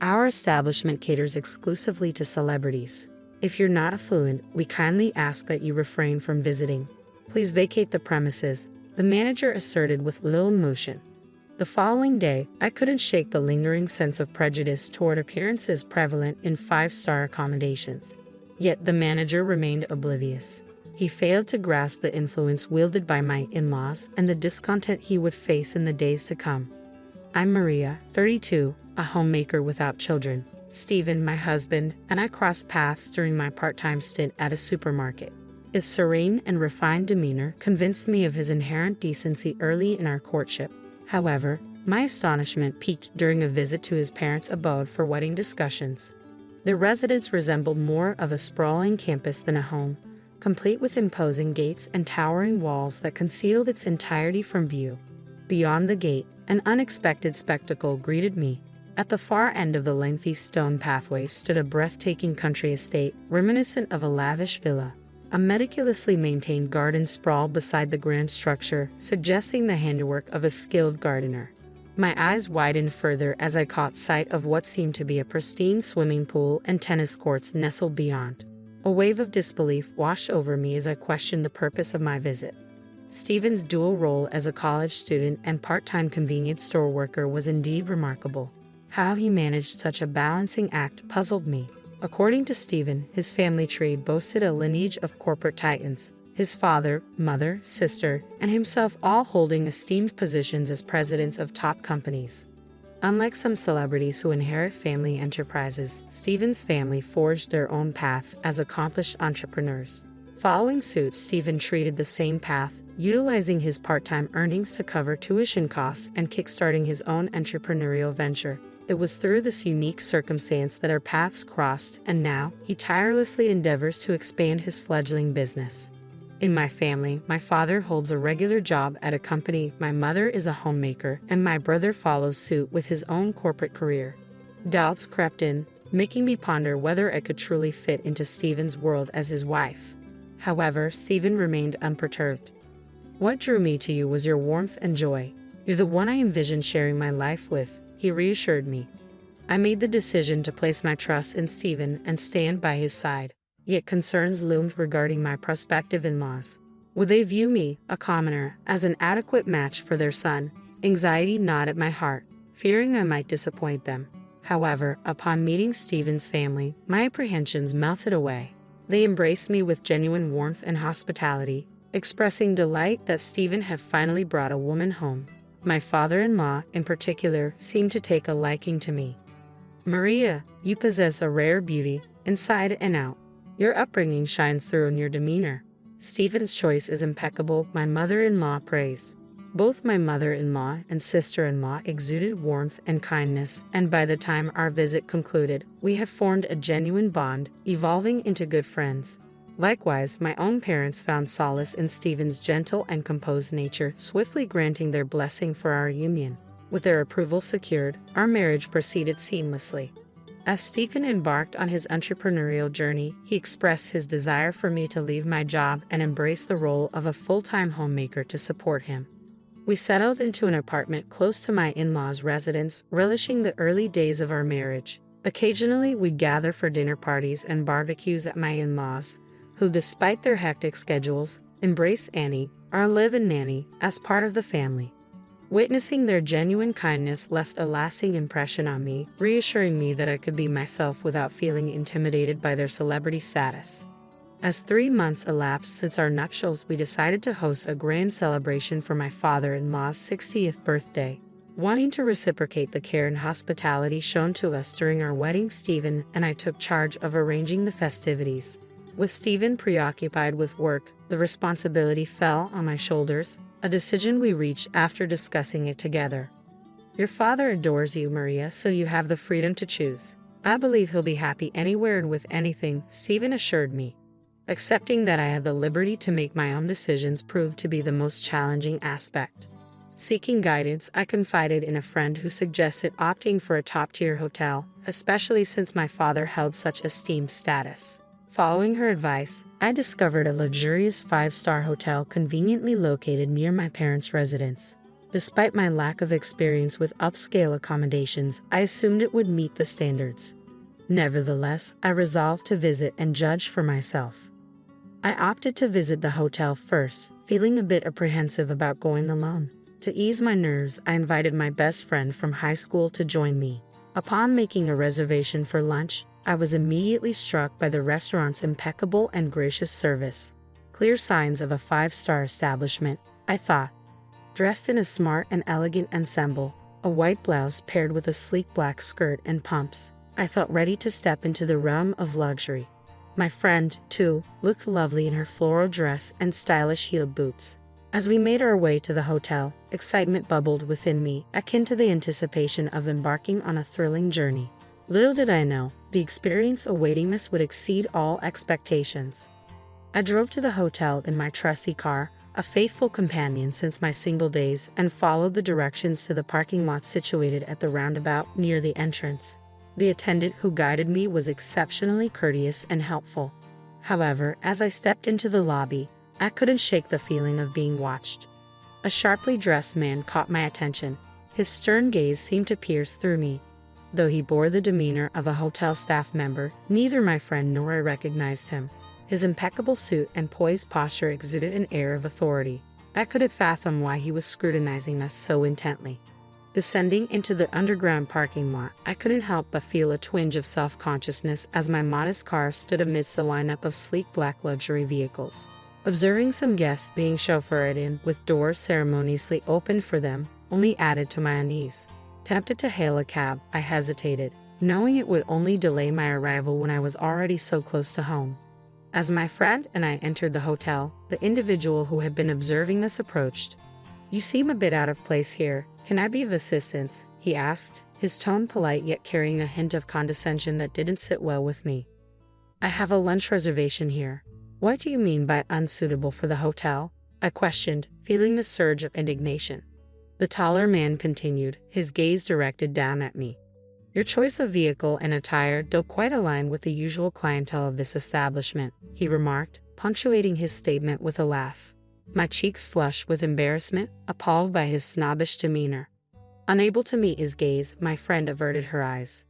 Our establishment caters exclusively to celebrities. If you're not affluent, we kindly ask that you refrain from visiting. Please vacate the premises, the manager asserted with little emotion. The following day, I couldn't shake the lingering sense of prejudice toward appearances prevalent in five-star accommodations. Yet the manager remained oblivious. He failed to grasp the influence wielded by my in-laws and the discontent he would face in the days to come. I'm Maria, 32, a homemaker without children. Stephen, my husband, and I crossed paths during my part-time stint at a supermarket. His serene and refined demeanor convinced me of his inherent decency early in our courtship. However, my astonishment peaked during a visit to his parents' abode for wedding discussions. The residence resembled more of a sprawling campus than a home, complete with imposing gates and towering walls that concealed its entirety from view. Beyond the gate, an unexpected spectacle greeted me. At the far end of the lengthy stone pathway stood a breathtaking country estate, reminiscent of a lavish villa. A meticulously maintained garden sprawled beside the grand structure, suggesting the handiwork of a skilled gardener. My eyes widened further as I caught sight of what seemed to be a pristine swimming pool and tennis courts nestled beyond. A wave of disbelief washed over me as I questioned the purpose of my visit. Stephen's dual role as a college student and part-time convenience store worker was indeed remarkable. How he managed such a balancing act puzzled me. According to Stephen, his family tree boasted a lineage of corporate titans, his father, mother, sister, and himself all holding esteemed positions as presidents of top companies. Unlike some celebrities who inherit family enterprises, Stephen's family forged their own paths as accomplished entrepreneurs. Following suit, Stephen treated the same path, utilizing his part-time earnings to cover tuition costs and kickstarting his own entrepreneurial venture. It was through this unique circumstance that our paths crossed, and now he tirelessly endeavors to expand his fledgling business. In my family, my father holds a regular job at a company, my mother is a homemaker, and my brother follows suit with his own corporate career. Doubts crept in, making me ponder whether I could truly fit into Stephen's world as his wife. However, Stephen remained unperturbed. What drew me to you was your warmth and joy. You're the one I envisioned sharing my life with, he reassured me. I made the decision to place my trust in Stephen and stand by his side. Yet concerns loomed regarding my prospective in-laws. Would they view me, a commoner, as an adequate match for their son? Anxiety gnawed at my heart, fearing I might disappoint them. However, upon meeting Stephen's family, my apprehensions melted away. They embraced me with genuine warmth and hospitality, expressing delight that Stephen had finally brought a woman home. My father-in-law, in particular, seemed to take a liking to me. Maria, you possess a rare beauty, inside and out. Your upbringing shines through in your demeanor. Stephen's choice is impeccable, my mother-in-law praised. Both my mother-in-law and sister-in-law exuded warmth and kindness, and by the time our visit concluded, we had formed a genuine bond, evolving into good friends. Likewise, my own parents found solace in Stephen's gentle and composed nature, swiftly granting their blessing for our union. With their approval secured, our marriage proceeded seamlessly. As Stephen embarked on his entrepreneurial journey, he expressed his desire for me to leave my job and embrace the role of a full-time homemaker to support him. We settled into an apartment close to my in-laws' residence, relishing the early days of our marriage. Occasionally, we gather for dinner parties and barbecues at my in-laws, who, despite their hectic schedules, embrace Annie, our live-in nanny, as part of the family. Witnessing their genuine kindness left a lasting impression on me, reassuring me that I could be myself without feeling intimidated by their celebrity status. As 3 months elapsed since our nuptials, we decided to host a grand celebration for my father-in-law's 60th birthday. Wanting to reciprocate the care and hospitality shown to us during our wedding, Stephen and I took charge of arranging the festivities. With Stephen preoccupied with work, the responsibility fell on my shoulders, a decision we reached after discussing it together. Your father adores you, Maria, so you have the freedom to choose. I believe he'll be happy anywhere and with anything, Stephen assured me. Accepting that I had the liberty to make my own decisions proved to be the most challenging aspect. Seeking guidance, I confided in a friend who suggested opting for a top-tier hotel, especially since my father held such esteemed status. Following her advice, I discovered a luxurious 5-star hotel conveniently located near my parents' residence. Despite my lack of experience with upscale accommodations, I assumed it would meet the standards. Nevertheless, I resolved to visit and judge for myself. I opted to visit the hotel first, feeling a bit apprehensive about going alone. To ease my nerves, I invited my best friend from high school to join me. Upon making a reservation for lunch, I was immediately struck by the restaurant's impeccable and gracious service. Clear signs of a five-star establishment, I thought. Dressed in a smart and elegant ensemble, a white blouse paired with a sleek black skirt and pumps, I felt ready to step into the realm of luxury. My friend, too, looked lovely in her floral dress and stylish heeled boots. As we made our way to the hotel, excitement bubbled within me, akin to the anticipation of embarking on a thrilling journey. Little did I know, the experience awaiting us would exceed all expectations. I drove to the hotel in my trusty car, a faithful companion since my single days, and followed the directions to the parking lot situated at the roundabout near the entrance. The attendant who guided me was exceptionally courteous and helpful. However, as I stepped into the lobby, I couldn't shake the feeling of being watched. A sharply dressed man caught my attention. His stern gaze seemed to pierce through me. Though he bore the demeanor of a hotel staff member, neither my friend nor I recognized him. His impeccable suit and poised posture exuded an air of authority. I couldn't fathom why he was scrutinizing us so intently. Descending into the underground parking lot, I couldn't help but feel a twinge of self-consciousness as my modest car stood amidst the lineup of sleek black luxury vehicles. Observing some guests being chauffeured in with doors ceremoniously opened for them only added to my unease. Tempted to hail a cab, I hesitated, knowing it would only delay my arrival when I was already so close to home. As my friend and I entered the hotel, the individual who had been observing us approached. "You seem a bit out of place here. Can I be of assistance?" he asked, his tone polite yet carrying a hint of condescension that didn't sit well with me. "I have a lunch reservation here." "What do you mean by unsuitable for the hotel?" I questioned, feeling the surge of indignation. The taller man continued, his gaze directed down at me. "Your choice of vehicle and attire don't quite align with the usual clientele of this establishment," he remarked, punctuating his statement with a laugh. My cheeks flushed with embarrassment, appalled by his snobbish demeanor. Unable to meet his gaze, my friend averted her eyes.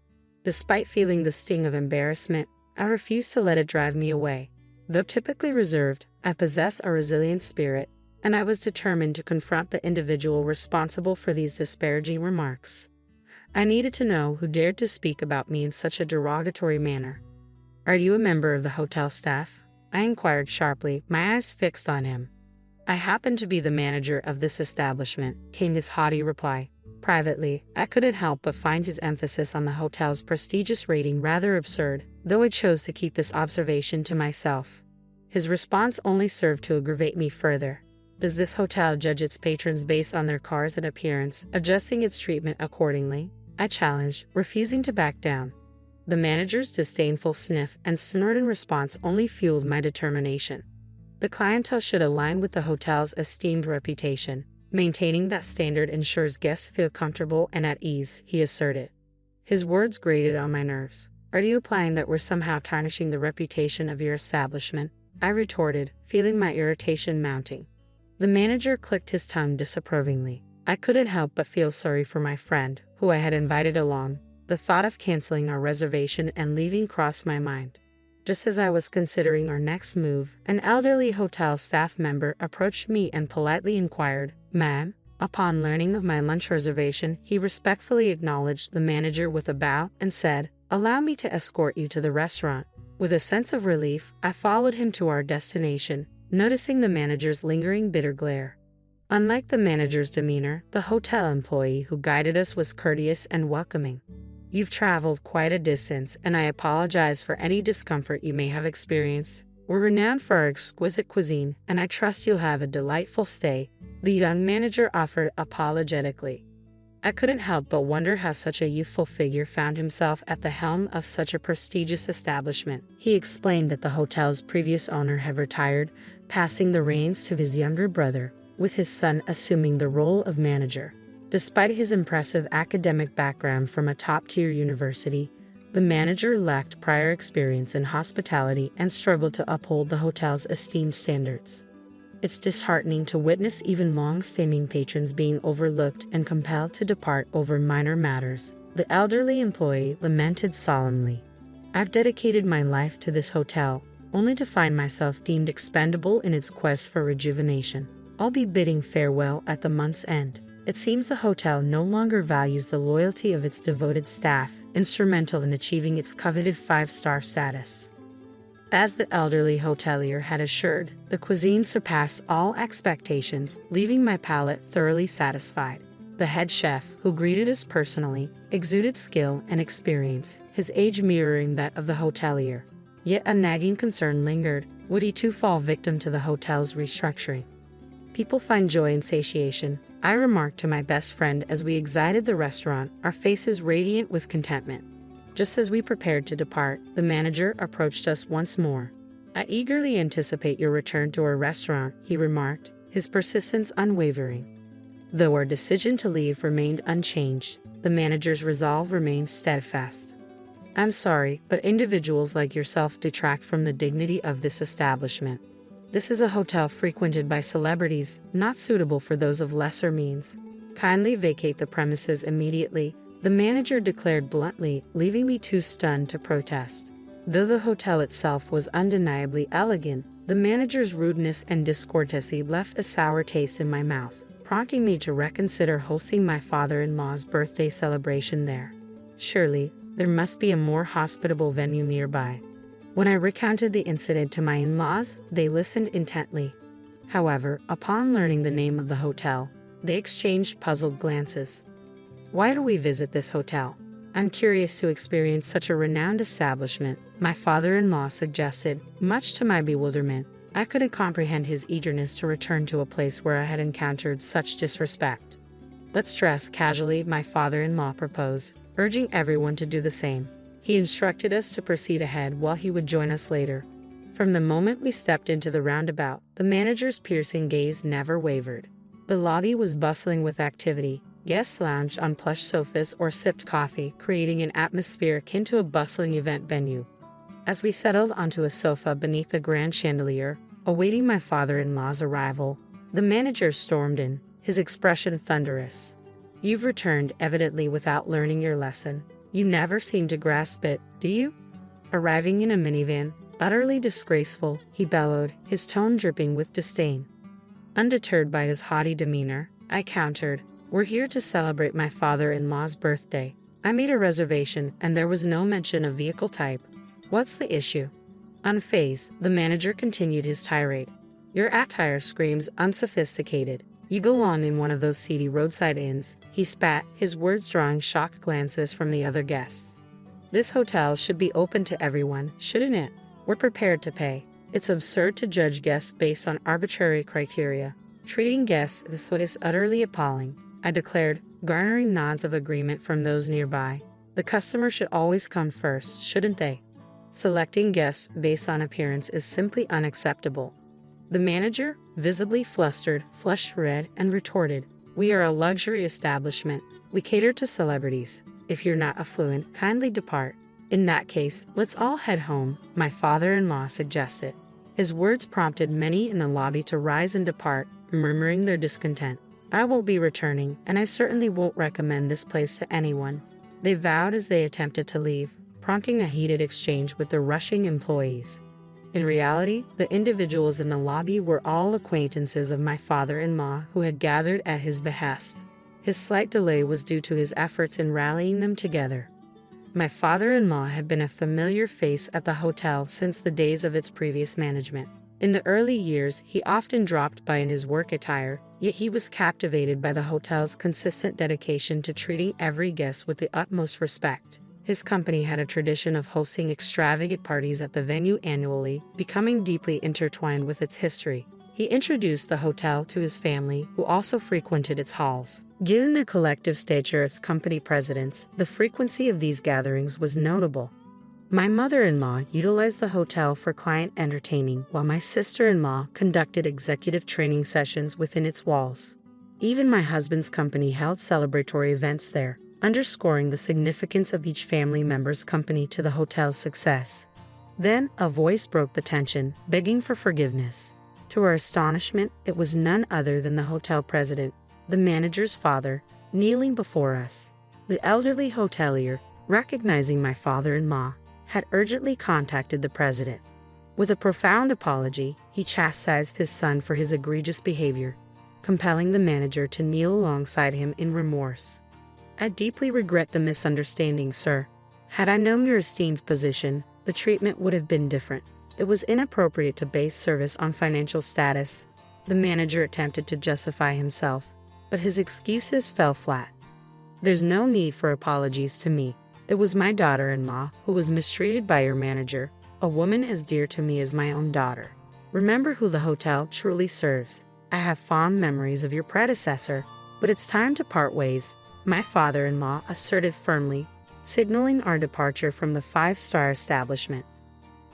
Despite feeling the sting of embarrassment, I refused to let it drive me away. Though typically reserved, I possess a resilient spirit, and I was determined to confront the individual responsible for these disparaging remarks. I needed to know who dared to speak about me in such a derogatory manner. "Are you a member of the hotel staff?" I inquired sharply, my eyes fixed on him. "I happen to be the manager of this establishment," came his haughty reply. Privately, I couldn't help but find his emphasis on the hotel's prestigious rating rather absurd, though I chose to keep this observation to myself. His response only served to aggravate me further. "Does this hotel judge its patrons based on their cars and appearance, adjusting its treatment accordingly?" I challenged, refusing to back down. The manager's disdainful sniff and snort in response only fueled my determination. "The clientele should align with the hotel's esteemed reputation. Maintaining that standard ensures guests feel comfortable and at ease," he asserted. His words grated on my nerves. "Are you implying that we're somehow tarnishing the reputation of your establishment?" I retorted, feeling my irritation mounting. The manager clicked his tongue disapprovingly. I couldn't help but feel sorry for my friend, who I had invited along. The thought of canceling our reservation and leaving crossed my mind. Just as I was considering our next move, an elderly hotel staff member approached me and politely inquired, "Ma'am?" Upon learning of my lunch reservation, he respectfully acknowledged the manager with a bow and said, "Allow me to escort you to the restaurant." With a sense of relief, I followed him to our destination, noticing the manager's lingering bitter glare. Unlike the manager's demeanor, the hotel employee who guided us was courteous and welcoming. "You've traveled quite a distance, and I apologize for any discomfort you may have experienced. We're renowned for our exquisite cuisine, and I trust you'll have a delightful stay," the young manager offered apologetically. I couldn't help but wonder how such a youthful figure found himself at the helm of such a prestigious establishment. He explained that the hotel's previous owner had retired, passing the reins to his younger brother, with his son assuming the role of manager. Despite his impressive academic background from a top-tier university, the manager lacked prior experience in hospitality and struggled to uphold the hotel's esteemed standards. It's disheartening to witness even long-standing patrons being overlooked and compelled to depart over minor matters, the elderly employee lamented solemnly. I've dedicated my life to this hotel, only to find myself deemed expendable in its quest for rejuvenation. I'll be bidding farewell at the month's end. It seems the hotel no longer values the loyalty of its devoted staff, instrumental in achieving its coveted 5-star status. As the elderly hotelier had assured, the cuisine surpassed all expectations, leaving my palate thoroughly satisfied. The head chef, who greeted us personally, exuded skill and experience, his age mirroring that of the hotelier. Yet a nagging concern lingered: would he too fall victim to the hotel's restructuring? People find joy in satiation, I remarked to my best friend as we exited the restaurant, our faces radiant with contentment. Just as we prepared to depart, the manager approached us once more. I eagerly anticipate your return to our restaurant, he remarked, his persistence unwavering. Though our decision to leave remained unchanged, the manager's resolve remained steadfast. I'm sorry, but individuals like yourself detract from the dignity of this establishment. This is a hotel frequented by celebrities, not suitable for those of lesser means. Kindly vacate the premises immediately, the manager declared bluntly, leaving me too stunned to protest. Though the hotel itself was undeniably elegant, the manager's rudeness and discourtesy left a sour taste in my mouth, prompting me to reconsider hosting my father-in-law's birthday celebration there. Surely, there must be a more hospitable venue nearby. When I recounted the incident to my in-laws, they listened intently. However, upon learning the name of the hotel, they exchanged puzzled glances. Why do we visit this hotel? I'm curious to experience such a renowned establishment, my father-in-law suggested. Much to my bewilderment, I couldn't comprehend his eagerness to return to a place where I had encountered such disrespect. Let's dress casually, my father-in-law proposed, urging everyone to do the same. He instructed us to proceed ahead while he would join us later. From the moment we stepped into the roundabout, the manager's piercing gaze never wavered. The lobby was bustling with activity. Guests lounged on plush sofas or sipped coffee, creating an atmosphere akin to a bustling event venue. As we settled onto a sofa beneath a grand chandelier, awaiting my father-in-law's arrival, the manager stormed in, his expression thunderous. You've returned, evidently without learning your lesson. You never seem to grasp it, do you? Arriving in a minivan, utterly disgraceful, he bellowed, his tone dripping with disdain. Undeterred by his haughty demeanor, I countered, We're here to celebrate my father-in-law's birthday. I made a reservation, and there was no mention of vehicle type. What's the issue? Unfazed, the manager continued his tirade. Your attire screams unsophisticated. You belong in one of those seedy roadside inns, he spat, his words drawing shocked glances from the other guests. This hotel should be open to everyone, shouldn't it? We're prepared to pay. It's absurd to judge guests based on arbitrary criteria. Treating guests this way is utterly appalling, I declared, garnering nods of agreement from those nearby. The customer should always come first, shouldn't they? Selecting guests based on appearance is simply unacceptable. The manager, visibly flustered, flushed red and retorted, We are a luxury establishment. We cater to celebrities. If you're not affluent, kindly depart. In that case, let's all head home, my father-in-law suggested. His words prompted many in the lobby to rise and depart, murmuring their discontent. I won't be returning, and I certainly won't recommend this place to anyone, they vowed as they attempted to leave, prompting a heated exchange with the rushing employees. In reality, the individuals in the lobby were all acquaintances of my father-in-law who had gathered at his behest. His slight delay was due to his efforts in rallying them together. My father-in-law had been a familiar face at the hotel since the days of its previous management. In the early years, he often dropped by in his work attire, yet he was captivated by the hotel's consistent dedication to treating every guest with the utmost respect. His company had a tradition of hosting extravagant parties at the venue annually, becoming deeply intertwined with its history. He introduced the hotel to his family, who also frequented its halls. Given the collective stature as company presidents, the frequency of these gatherings was notable. My mother-in-law utilized the hotel for client entertaining, while my sister-in-law conducted executive training sessions within its walls. Even my husband's company held celebratory events there, underscoring the significance of each family member's company to the hotel's success. Then, a voice broke the tension, begging for forgiveness. To our astonishment, it was none other than the hotel president, the manager's father, kneeling before us. The elderly hotelier, recognizing my father-in-law, had urgently contacted the president. With a profound apology, he chastised his son for his egregious behavior, compelling the manager to kneel alongside him in remorse. "I deeply regret the misunderstanding, sir. Had I known your esteemed position, the treatment would have been different. It was inappropriate to base service on financial status." The manager attempted to justify himself, but his excuses fell flat. "There's no need for apologies to me. It was my daughter-in-law who was mistreated by your manager, a woman as dear to me as my own daughter. Remember who the hotel truly serves. I have fond memories of your predecessor, but it's time to part ways," my father-in-law asserted firmly, signaling our departure from the five-star establishment.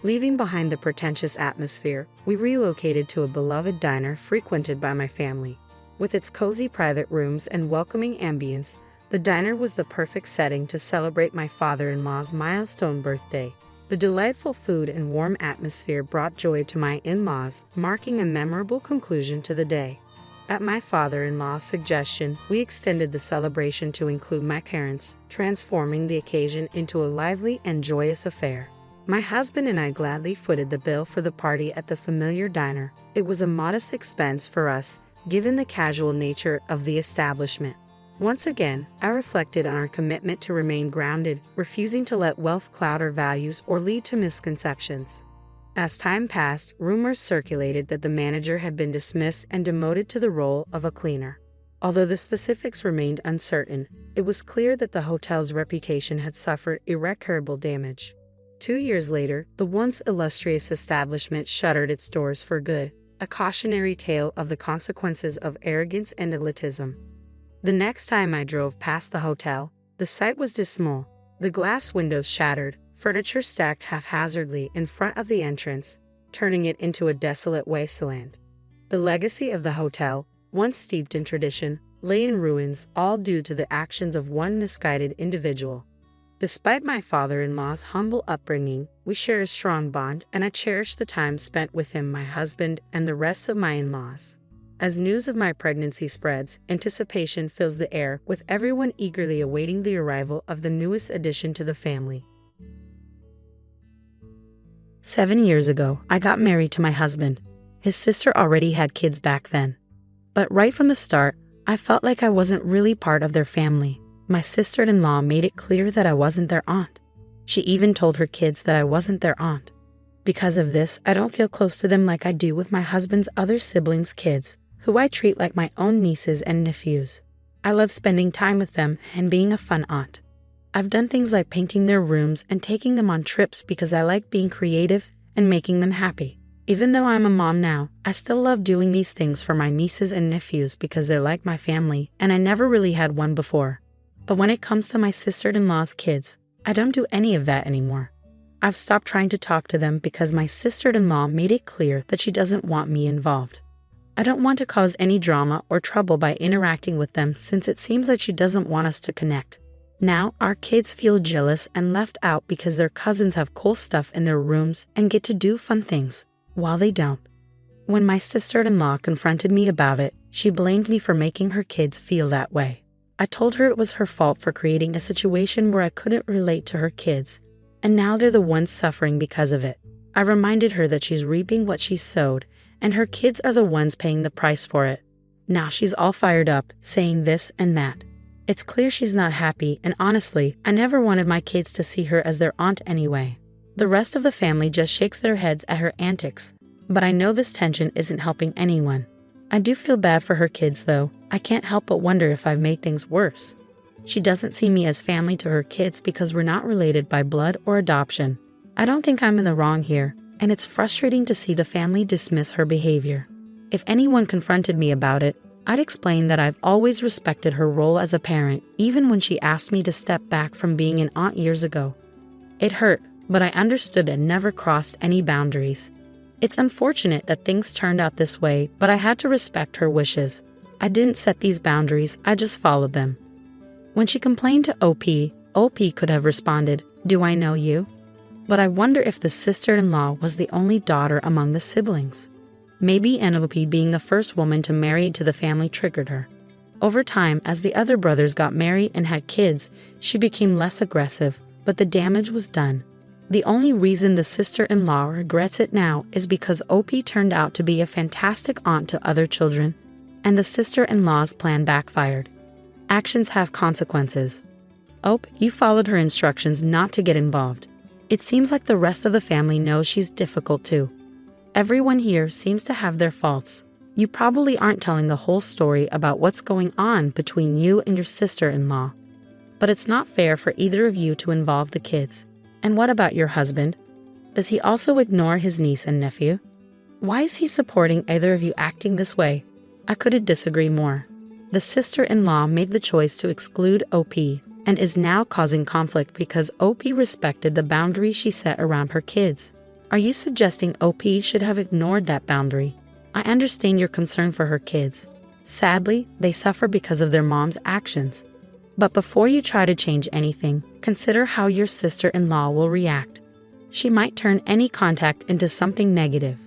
Leaving behind the pretentious atmosphere, we relocated to a beloved diner frequented by my family. With its cozy private rooms and welcoming ambience, the diner was the perfect setting to celebrate my father-in-law's milestone birthday. The delightful food and warm atmosphere brought joy to my in-laws, marking a memorable conclusion to the day. At my father-in-law's suggestion, we extended the celebration to include my parents, transforming the occasion into a lively and joyous affair. My husband and I gladly footed the bill for the party at the familiar diner. It was a modest expense for us, given the casual nature of the establishment. Once again, I reflected on our commitment to remain grounded, refusing to let wealth cloud our values or lead to misconceptions. As time passed, rumors circulated that the manager had been dismissed and demoted to the role of a cleaner. Although the specifics remained uncertain, it was clear that the hotel's reputation had suffered irreparable damage. 2 years later, the once illustrious establishment shuttered its doors for good, a cautionary tale of the consequences of arrogance and elitism. The next time I drove past the hotel, the sight was dismal. The glass windows shattered, furniture stacked haphazardly in front of the entrance, turning it into a desolate wasteland. The legacy of the hotel, once steeped in tradition, lay in ruins, all due to the actions of one misguided individual. Despite my father-in-law's humble upbringing, we share a strong bond, and I cherish the time spent with him, my husband, and the rest of my in-laws. As news of my pregnancy spreads, anticipation fills the air, with everyone eagerly awaiting the arrival of the newest addition to the family. 7 years ago, I got married to my husband. His sister already had kids back then. But right from the start, I felt like I wasn't really part of their family. My sister-in-law made it clear that I wasn't their aunt. She even told her kids that I wasn't their aunt. Because of this, I don't feel close to them like I do with my husband's other siblings' kids, who I treat like my own nieces and nephews. I love spending time with them and being a fun aunt. I've done things like painting their rooms and taking them on trips because I like being creative and making them happy. Even though I'm a mom now, I still love doing these things for my nieces and nephews because they're like my family, and I never really had one before. But when it comes to my sister-in-law's kids, I don't do any of that anymore. I've stopped trying to talk to them because my sister-in-law made it clear that she doesn't want me involved. I don't want to cause any drama or trouble by interacting with them since it seems like she doesn't want us to connect. Now, our kids feel jealous and left out because their cousins have cool stuff in their rooms and get to do fun things, while they don't. When my sister-in-law confronted me about it, she blamed me for making her kids feel that way. I told her it was her fault for creating a situation where I couldn't relate to her kids, and now they're the ones suffering because of it. I reminded her that she's reaping what she sowed, and her kids are the ones paying the price for it. Now she's all fired up, saying this and that. It's clear she's not happy, and honestly, I never wanted my kids to see her as their aunt anyway. The rest of the family just shakes their heads at her antics, but I know this tension isn't helping anyone. I do feel bad for her kids though. I can't help but wonder if I've made things worse. She doesn't see me as family to her kids because we're not related by blood or adoption. I don't think I'm in the wrong here, and it's frustrating to see the family dismiss her behavior. If anyone confronted me about it, I'd explain that I've always respected her role as a parent, even when she asked me to step back from being an aunt years ago. It hurt, but I understood and never crossed any boundaries. It's unfortunate that things turned out this way, but I had to respect her wishes. I didn't set these boundaries, I just followed them. When she complained to OP could have responded, "Do I know you?" But I wonder if the sister-in-law was the only daughter among the siblings. Maybe Penelope being the first woman to marry into the family triggered her. Over time, as the other brothers got married and had kids, she became less aggressive, but the damage was done. The only reason the sister-in-law regrets it now is because Opie turned out to be a fantastic aunt to other children, and the sister-in-law's plan backfired. Actions have consequences. Ope, you followed her instructions not to get involved. It seems like the rest of the family knows she's difficult too. Everyone here seems to have their faults. You probably aren't telling the whole story about what's going on between you and your sister-in-law. But it's not fair for either of you to involve the kids. And what about your husband? Does he also ignore his niece and nephew? Why is he supporting either of you acting this way? I couldn't disagree more. The sister-in-law made the choice to exclude OP and is now causing conflict because OP respected the boundary she set around her kids. Are you suggesting OP should have ignored that boundary? I understand your concern for her kids. Sadly, they suffer because of their mom's actions. But before you try to change anything, consider how your sister-in-law will react. She might turn any contact into something negative.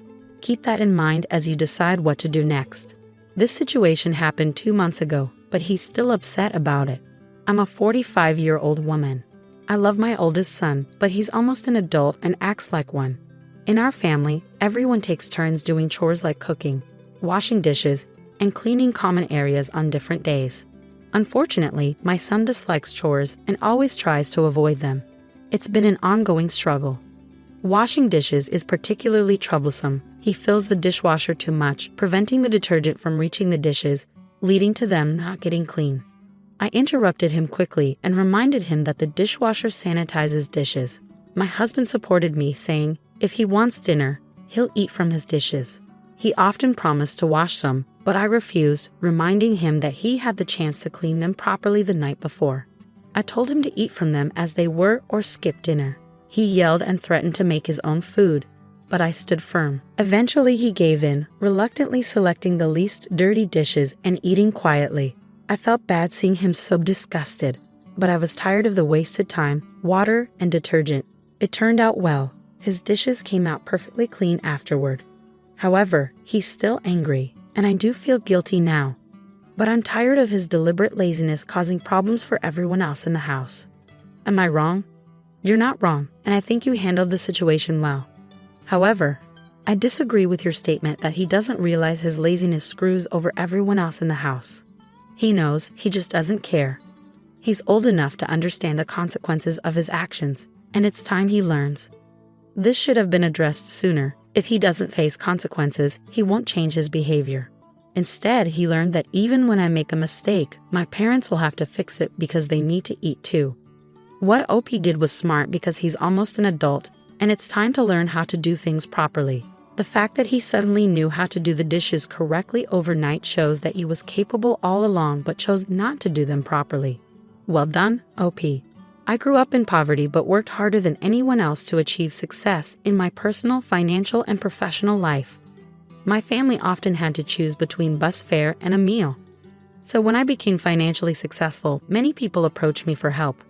Keep that in mind as you decide what to do next. This situation happened 2 months ago, but he's still upset about it. I'm a 45-year-old woman. I love my oldest son, but he's almost an adult and acts like one. In our family, everyone takes turns doing chores like cooking, washing dishes, and cleaning common areas on different days. Unfortunately, my son dislikes chores and always tries to avoid them. It's been an ongoing struggle. Washing dishes is particularly troublesome. He fills the dishwasher too much, preventing the detergent from reaching the dishes, leading to them not getting clean. I interrupted him quickly and reminded him that the dishwasher sanitizes dishes. My husband supported me, saying, if he wants dinner, he'll eat from his dishes. He often promised to wash some, but I refused, reminding him that he had the chance to clean them properly the night before. I told him to eat from them as they were or skip dinner. He yelled and threatened to make his own food, but I stood firm. Eventually he gave in, reluctantly selecting the least dirty dishes and eating quietly. I felt bad seeing him so disgusted, but I was tired of the wasted time, water, and detergent. It turned out well. His dishes came out perfectly clean afterward. However, he's still angry, and I do feel guilty now. But I'm tired of his deliberate laziness causing problems for everyone else in the house. Am I wrong? You're not wrong, and I think you handled the situation well. However, I disagree with your statement that he doesn't realize his laziness screws over everyone else in the house. He knows, he just doesn't care. He's old enough to understand the consequences of his actions, and it's time he learns. This should have been addressed sooner. If he doesn't face consequences, he won't change his behavior. Instead, he learned that even when I make a mistake, my parents will have to fix it because they need to eat too. What OP did was smart because he's almost an adult, and it's time to learn how to do things properly. The fact that he suddenly knew how to do the dishes correctly overnight shows that he was capable all along but chose not to do them properly. Well done, OP. I grew up in poverty but worked harder than anyone else to achieve success in my personal, financial, and professional life. My family often had to choose between bus fare and a meal. So when I became financially successful, many people approached me for help.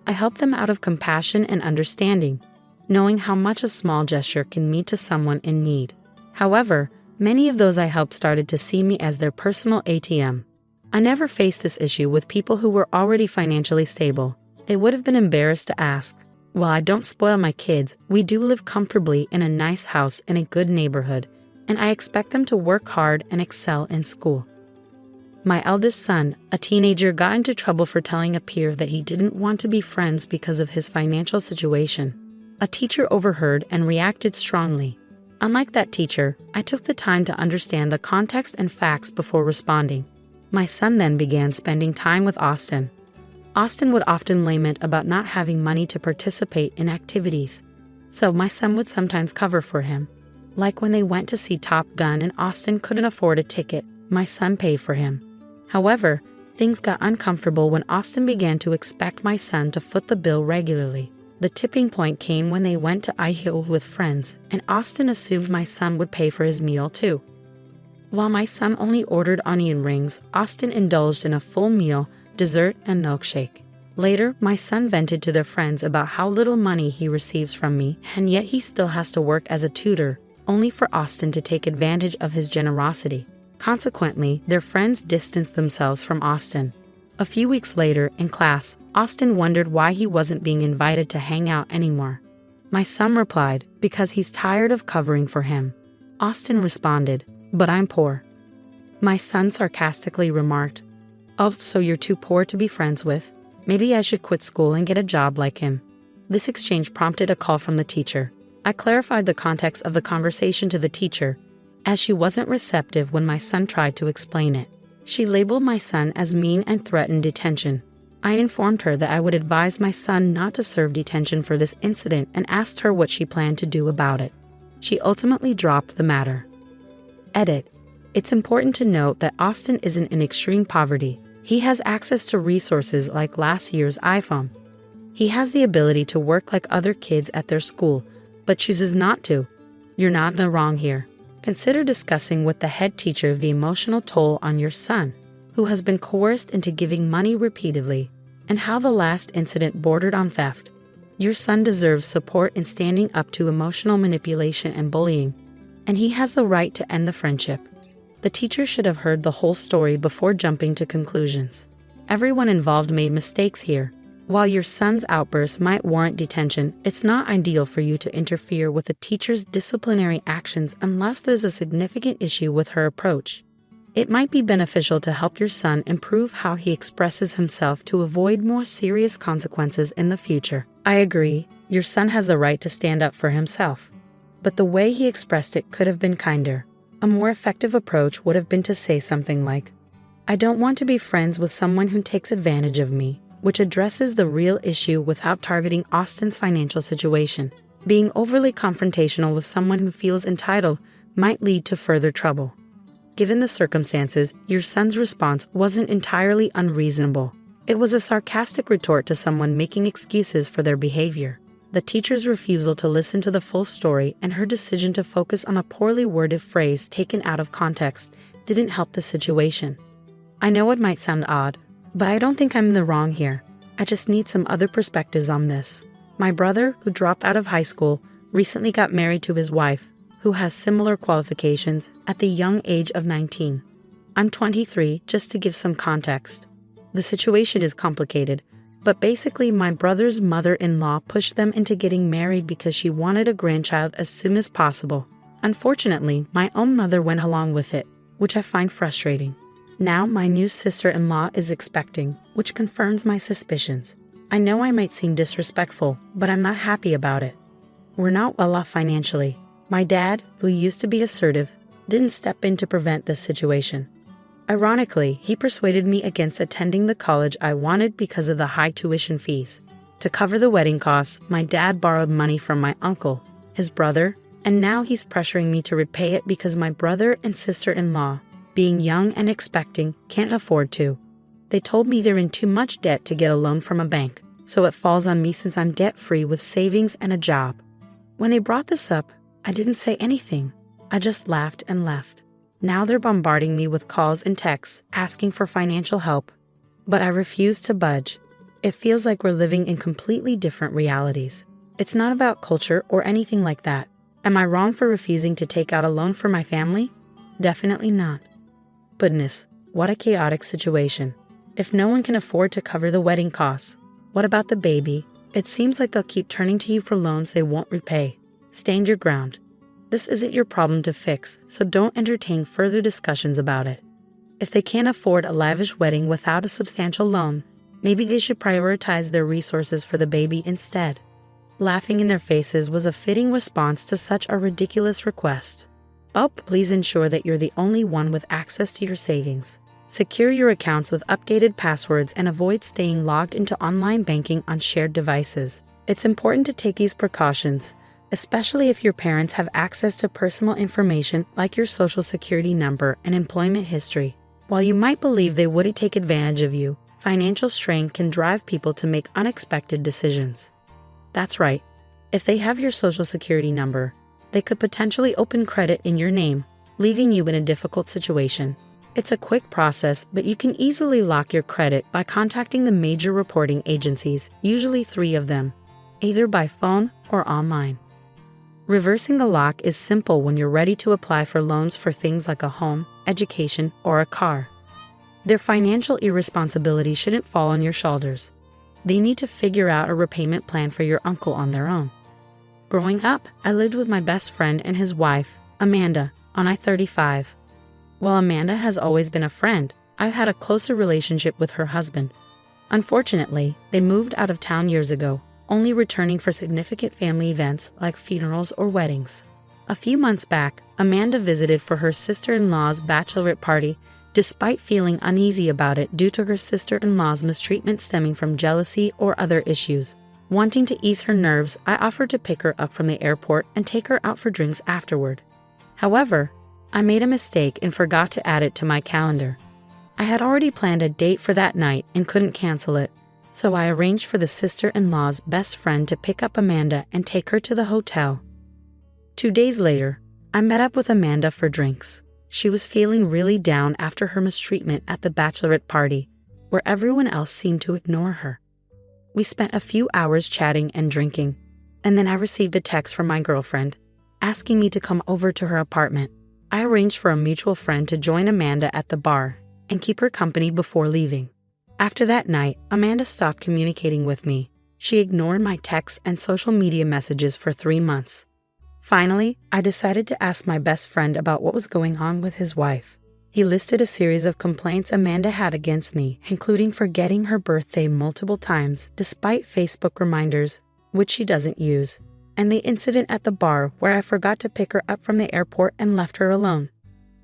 I helped them out of compassion and understanding, knowing how much a small gesture can mean to someone in need. However, many of those I helped started to see me as their personal ATM. I never faced this issue with people who were already financially stable. They would have been embarrassed to ask. While I don't spoil my kids, we do live comfortably in a nice house in a good neighborhood, and I expect them to work hard and excel in school. My eldest son, a teenager, got into trouble for telling a peer that he didn't want to be friends because of his financial situation. A teacher overheard and reacted strongly. Unlike that teacher, I took the time to understand the context and facts before responding. My son then began spending time with Austin. Austin would often lament about not having money to participate in activities, so my son would sometimes cover for him. Like when they went to see Top Gun and Austin couldn't afford a ticket, my son paid for him. However, things got uncomfortable when Austin began to expect my son to foot the bill regularly. The tipping point came when they went to FIL with friends, and Austin assumed my son would pay for his meal too. While my son only ordered onion rings, Austin indulged in a full meal, dessert, and milkshake. Later, my son vented to their friends about how little money he receives from me, and yet he still has to work as a tutor, only for Austin to take advantage of his generosity. Consequently, their friends distanced themselves from Austin. A few weeks later, in class, Austin wondered why he wasn't being invited to hang out anymore. My son replied, "Because he's tired of covering for him." Austin responded, "But I'm poor." My son sarcastically remarked, "Oh, so you're too poor to be friends with? Maybe I should quit school and get a job like him." This exchange prompted a call from the teacher. I clarified the context of the conversation to the teacher, as she wasn't receptive when my son tried to explain it. She labeled my son as mean and threatened detention. I informed her that I would advise my son not to serve detention for this incident and asked her what she planned to do about it. She ultimately dropped the matter. Edit. It's important to note that Austin isn't in extreme poverty. He has access to resources like last year's iPhone. He has the ability to work like other kids at their school, but chooses not to. You're not in the wrong here. Consider discussing with the head teacher the emotional toll on your son, who has been coerced into giving money repeatedly, and how the last incident bordered on theft. Your son deserves support in standing up to emotional manipulation and bullying, and he has the right to end the friendship. The teacher should have heard the whole story before jumping to conclusions. Everyone involved made mistakes here. While your son's outburst might warrant detention, it's not ideal for you to interfere with a teacher's disciplinary actions unless there's a significant issue with her approach. It might be beneficial to help your son improve how he expresses himself to avoid more serious consequences in the future. I agree, your son has the right to stand up for himself. But the way he expressed it could have been kinder. A more effective approach would have been to say something like, "I don't want to be friends with someone who takes advantage of me," which addresses the real issue without targeting Austin's financial situation. Being overly confrontational with someone who feels entitled might lead to further trouble. Given the circumstances, your son's response wasn't entirely unreasonable. It was a sarcastic retort to someone making excuses for their behavior. The teacher's refusal to listen to the full story and her decision to focus on a poorly worded phrase taken out of context didn't help the situation. I know it might sound odd, but I don't think I'm in the wrong here. I just need some other perspectives on this. My brother, who dropped out of high school, recently got married to his wife, who has similar qualifications, at the young age of 19. I'm 23, just to give some context. The situation is complicated, but basically my brother's mother-in-law pushed them into getting married because she wanted a grandchild as soon as possible. Unfortunately, my own mother went along with it, which I find frustrating. Now my new sister-in-law is expecting, which confirms my suspicions. I know I might seem disrespectful, but I'm not happy about it. We're not well off financially. My dad, who used to be assertive, didn't step in to prevent this situation. Ironically, he persuaded me against attending the college I wanted because of the high tuition fees. To cover the wedding costs, my dad borrowed money from my uncle, his brother, and now he's pressuring me to repay it because my brother and sister-in-law, being young and expecting, can't afford to. They told me they're in too much debt to get a loan from a bank, so it falls on me since I'm debt-free with savings and a job. When they brought this up, I didn't say anything. I just laughed and left. Now they're bombarding me with calls and texts asking for financial help, but I refuse to budge. It feels like we're living in completely different realities. It's not about culture or anything like that. Am I wrong for refusing to take out a loan for my family? Definitely not. Goodness, what a chaotic situation. If no one can afford to cover the wedding costs, what about the baby? It seems like they'll keep turning to you for loans they won't repay. Stand your ground. This isn't your problem to fix, so don't entertain further discussions about it. If they can't afford a lavish wedding without a substantial loan, maybe they should prioritize their resources for the baby instead. Laughing in their faces was a fitting response to such a ridiculous request. Oh, please ensure that you're the only one with access to your savings. Secure your accounts with updated passwords and avoid staying logged into online banking on shared devices. It's important to take these precautions, especially if your parents have access to personal information like your social security number and employment history. While you might believe they wouldn't take advantage of you, financial strain can drive people to make unexpected decisions. That's right. If they have your social security number, they could potentially open credit in your name, leaving you in a difficult situation. It's a quick process, but you can easily lock your credit by contacting the major reporting agencies, usually 3 of them, either by phone or online. Reversing a lock is simple when you're ready to apply for loans for things like a home, education, or a car. Their financial irresponsibility shouldn't fall on your shoulders. They need to figure out a repayment plan for your uncle on their own. Growing up, I lived with my best friend and his wife, Amanda, on I-35. While Amanda has always been a friend, I've had a closer relationship with her husband. Unfortunately, they moved out of town years ago, only returning for significant family events like funerals or weddings. A few months back, Amanda visited for her sister-in-law's bachelorette party, despite feeling uneasy about it due to her sister-in-law's mistreatment stemming from jealousy or other issues. Wanting to ease her nerves, I offered to pick her up from the airport and take her out for drinks afterward. However, I made a mistake and forgot to add it to my calendar. I had already planned a date for that night and couldn't cancel it, so I arranged for the sister-in-law's best friend to pick up Amanda and take her to the hotel. 2 days later, I met up with Amanda for drinks. She was feeling really down after her mistreatment at the bachelorette party, where everyone else seemed to ignore her. We spent a few hours chatting and drinking, and then I received a text from my girlfriend, asking me to come over to her apartment. I arranged for a mutual friend to join Amanda at the bar and keep her company before leaving. After that night, Amanda stopped communicating with me. She ignored my texts and social media messages for 3 months. Finally, I decided to ask my best friend about what was going on with his wife. He listed a series of complaints Amanda had against me, including forgetting her birthday multiple times despite Facebook reminders, which she doesn't use, and the incident at the bar where I forgot to pick her up from the airport and left her alone.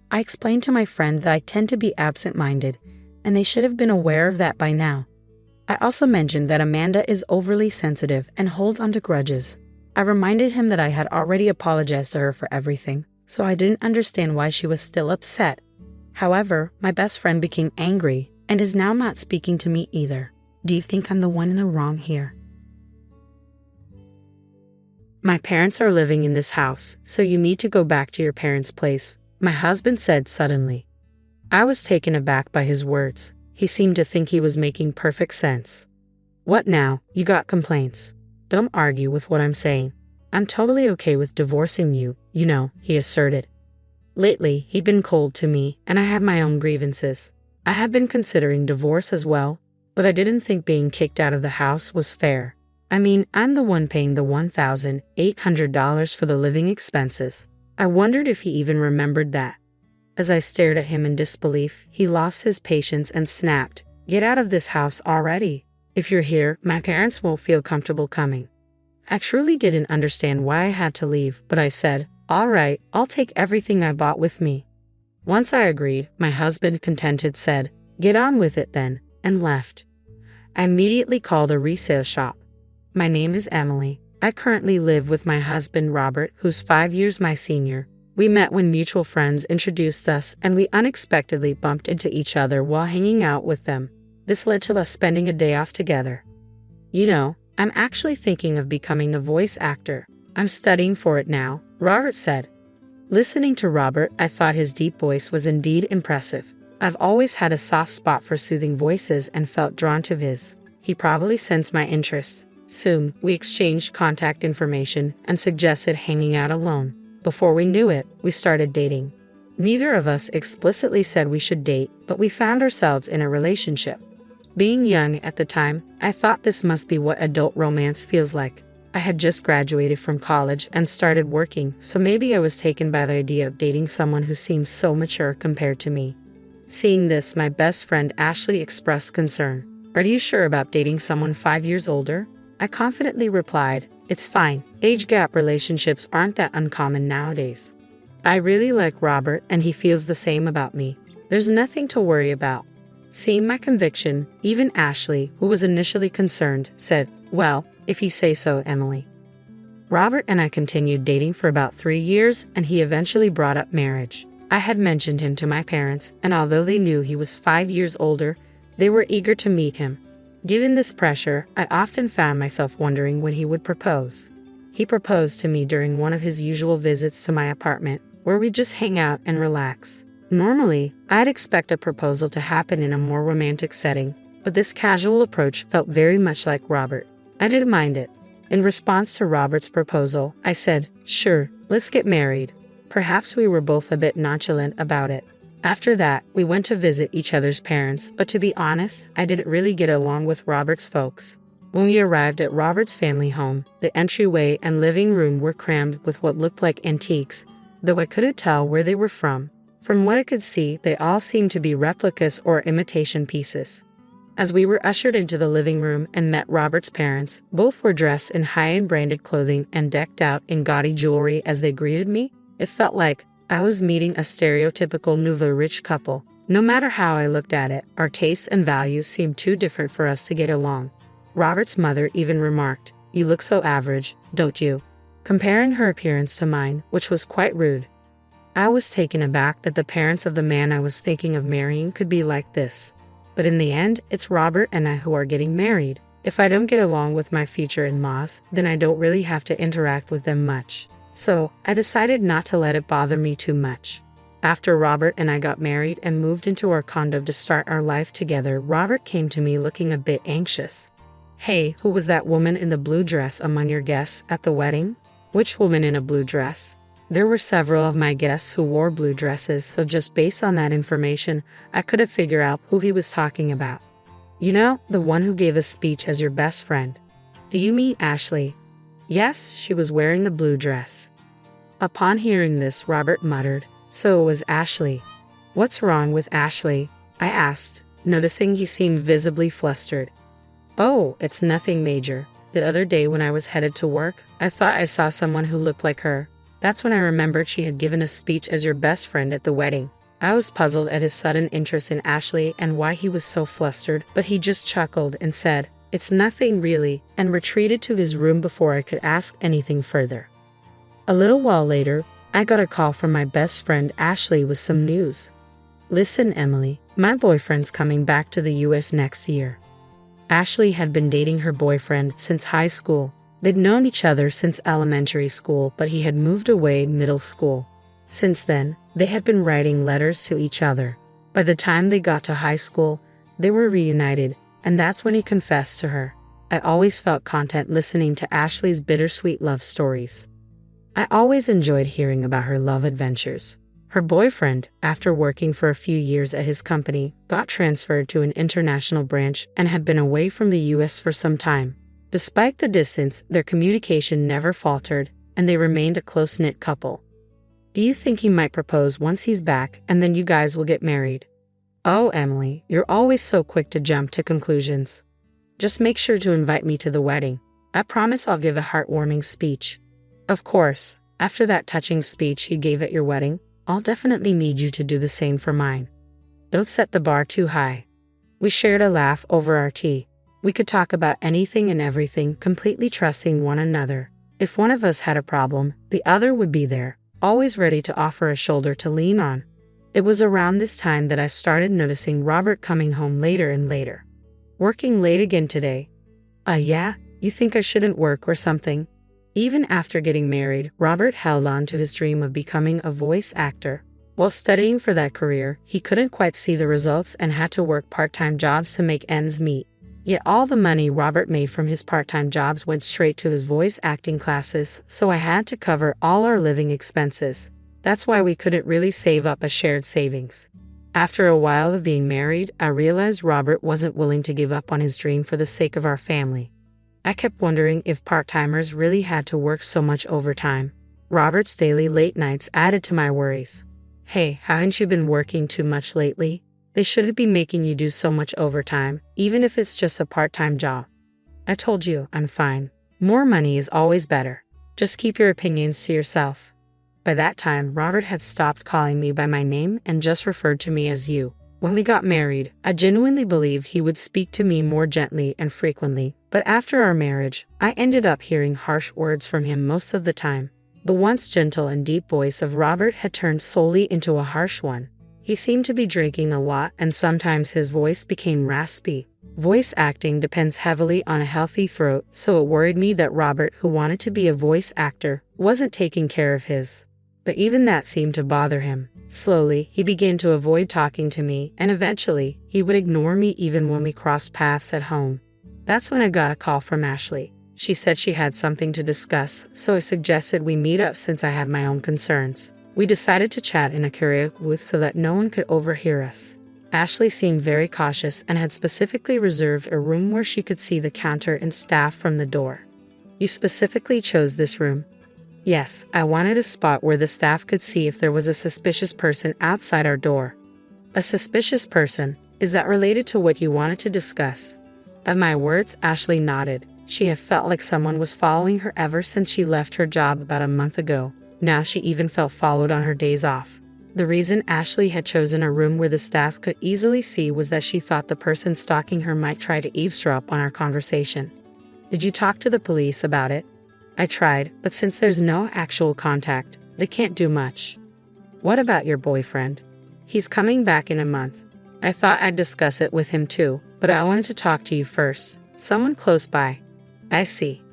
I explained to my friend that I tend to be absent-minded, and they should have been aware of that by now. I also mentioned that Amanda is overly sensitive and holds onto grudges. I reminded him that I had already apologized to her for everything, so I didn't understand why she was still upset. However, my best friend became angry and is now not speaking to me either. Do you think I'm the one in the wrong here? My parents are living in this house, so you need to go back to your parents' place, my husband said suddenly. I was taken aback by his words. He seemed to think he was making perfect sense. What now? You got complaints? Don't argue with what I'm saying. I'm totally okay with divorcing you, he asserted. Lately, he'd been cold to me, and I had my own grievances. I had been considering divorce as well, but I didn't think being kicked out of the house was fair. I mean, I'm the one paying the $1,800 for the living expenses. I wondered if he even remembered that. As I stared at him in disbelief, he lost his patience and snapped, "Get out of this house already. If you're here, my parents won't feel comfortable coming." I truly didn't understand why I had to leave, but I said, "All right, I'll take everything I bought with me." Once I agreed, my husband, contented, said, "Get on with it then," and left. I immediately called a resale shop. My name is Emily. I currently live with my husband, Robert, who's 5 years my senior. We met when mutual friends introduced us, and we unexpectedly bumped into each other while hanging out with them. This led to us spending a day off together. I'm actually thinking of becoming a voice actor. I'm studying for it now, Robert said. Listening to Robert, I thought his deep voice was indeed impressive. I've always had a soft spot for soothing voices and felt drawn to his. He probably sensed my interests. Soon, we exchanged contact information and suggested hanging out alone. Before we knew it, we started dating. Neither of us explicitly said we should date, but we found ourselves in a relationship. Being young at the time, I thought this must be what adult romance feels like. I had just graduated from college and started working, so maybe I was taken by the idea of dating someone who seemed so mature compared to me. Seeing this, my best friend Ashley expressed concern. "Are you sure about dating someone 5 years older?" I confidently replied, "It's fine. Age gap relationships aren't that uncommon nowadays. I really like Robert and he feels the same about me. There's nothing to worry about." Seeing my conviction, even Ashley, who was initially concerned, said, "Well, if you say so, Emily." Robert and I continued dating for about 3 years, and he eventually brought up marriage. I had mentioned him to my parents, and although they knew he was 5 years older, they were eager to meet him. Given this pressure, I often found myself wondering when he would propose. He proposed to me during one of his usual visits to my apartment, where we just hang out and relax. Normally, I'd expect a proposal to happen in a more romantic setting, but this casual approach felt very much like Robert. I didn't mind it. In response to Robert's proposal, I said, "Sure, let's get married." Perhaps we were both a bit nonchalant about it. After that, we went to visit each other's parents, but to be honest, I didn't really get along with Robert's folks. When we arrived at Robert's family home, the entryway and living room were crammed with what looked like antiques, though I couldn't tell where they were from. From what I could see, they all seemed to be replicas or imitation pieces. As we were ushered into the living room and met Robert's parents, both were dressed in high-end branded clothing and decked out in gaudy jewelry as they greeted me. It felt like I was meeting a stereotypical nouveau rich couple. No matter how I looked at it, our tastes and values seemed too different for us to get along. Robert's mother even remarked, "You look so average, don't you?" comparing her appearance to mine, which was quite rude. I was taken aback that the parents of the man I was thinking of marrying could be like this. But in the end, it's Robert and I who are getting married. If I don't get along with my future in-laws, then I don't really have to interact with them much. So, I decided not to let it bother me too much. After Robert and I got married and moved into our condo to start our life together, Robert came to me looking a bit anxious. "Hey, who was that woman in the blue dress among your guests at the wedding?" "Which woman in a blue dress?" There were several of my guests who wore blue dresses, so just based on that information, I couldn't figure out who he was talking about. "You know, the one who gave a speech as your best friend." "Do you mean Ashley?" "Yes, she was wearing a blue dress." Upon hearing this, Robert muttered, "So it was Ashley." "What's wrong with Ashley?" I asked, noticing he seemed visibly flustered. "Oh, it's nothing major. The other day when I was headed to work, I thought I saw someone who looked like her. That's when I remembered she had given a speech as your best friend at the wedding." I was puzzled at his sudden interest in Ashley and why he was so flustered, but he just chuckled and said, "It's nothing really," and retreated to his room before I could ask anything further. A little while later, I got a call from my best friend Ashley with some news. "Listen, Emily, my boyfriend's coming back to the US next year." Ashley had been dating her boyfriend since high school. They'd known each other since elementary school, but he had moved away middle school. Since then, they had been writing letters to each other. By the time they got to high school, they were reunited, and that's when he confessed to her. I always felt content listening to Ashley's bittersweet love stories. I always enjoyed hearing about her love adventures. Her boyfriend, after working for a few years at his company, got transferred to an international branch and had been away from the US for some time. Despite the distance, their communication never faltered, and they remained a close-knit couple. "Do you think he might propose once he's back, and then you guys will get married?" "Oh, Emily, you're always so quick to jump to conclusions. Just make sure to invite me to the wedding. I promise I'll give a heartwarming speech." "Of course, after that touching speech you gave at your wedding, I'll definitely need you to do the same for mine. Don't set the bar too high." We shared a laugh over our tea. We could talk about anything and everything, completely trusting one another. If one of us had a problem, the other would be there, always ready to offer a shoulder to lean on. It was around this time that I started noticing Robert coming home later and later. "Working late again today?" Yeah, you think I shouldn't work or something?" Even after getting married, Robert held on to his dream of becoming a voice actor. While studying for that career, he couldn't quite see the results and had to work part-time jobs to make ends meet. Yet all the money Robert made from his part-time jobs went straight to his voice acting classes, so I had to cover all our living expenses. That's why we couldn't really save up a shared savings. After a while of being married, I realized Robert wasn't willing to give up on his dream for the sake of our family. I kept wondering if part-timers really had to work so much overtime. Robert's daily late nights added to my worries. "Hey, haven't you been working too much lately? They shouldn't be making you do so much overtime, even if it's just a part-time job." "I told you, I'm fine. More money is always better. Just keep your opinions to yourself." By that time, Robert had stopped calling me by my name and just referred to me as you. When we got married, I genuinely believed he would speak to me more gently and frequently, but after our marriage, I ended up hearing harsh words from him most of the time. The once gentle and deep voice of Robert had turned solely into a harsh one. He seemed to be drinking a lot, and sometimes his voice became raspy. Voice acting depends heavily on a healthy throat, so it worried me that Robert, who wanted to be a voice actor, wasn't taking care of his. But even that seemed to bother him. Slowly, he began to avoid talking to me, and eventually, he would ignore me even when we crossed paths at home. That's when I got a call from Ashley. She said she had something to discuss, so I suggested we meet up since I had my own concerns. We decided to chat in a karaoke booth so that no one could overhear us. Ashley seemed very cautious and had specifically reserved a room where she could see the counter and staff from the door. You specifically chose this room? Yes, I wanted a spot where the staff could see if there was a suspicious person outside our door. A suspicious person? Is that related to what you wanted to discuss? At my words, Ashley nodded. She had felt like someone was following her ever since she left her job about a month ago. Now she even felt followed on her days off. The reason Ashley had chosen a room where the staff could easily see was that she thought the person stalking her might try to eavesdrop on our conversation. Did you talk to the police about it? I tried, but since there's no actual contact, they can't do much. What about your boyfriend? He's coming back in a month. I thought I'd discuss it with him too, but I wanted to talk to you first. Someone close by. I see.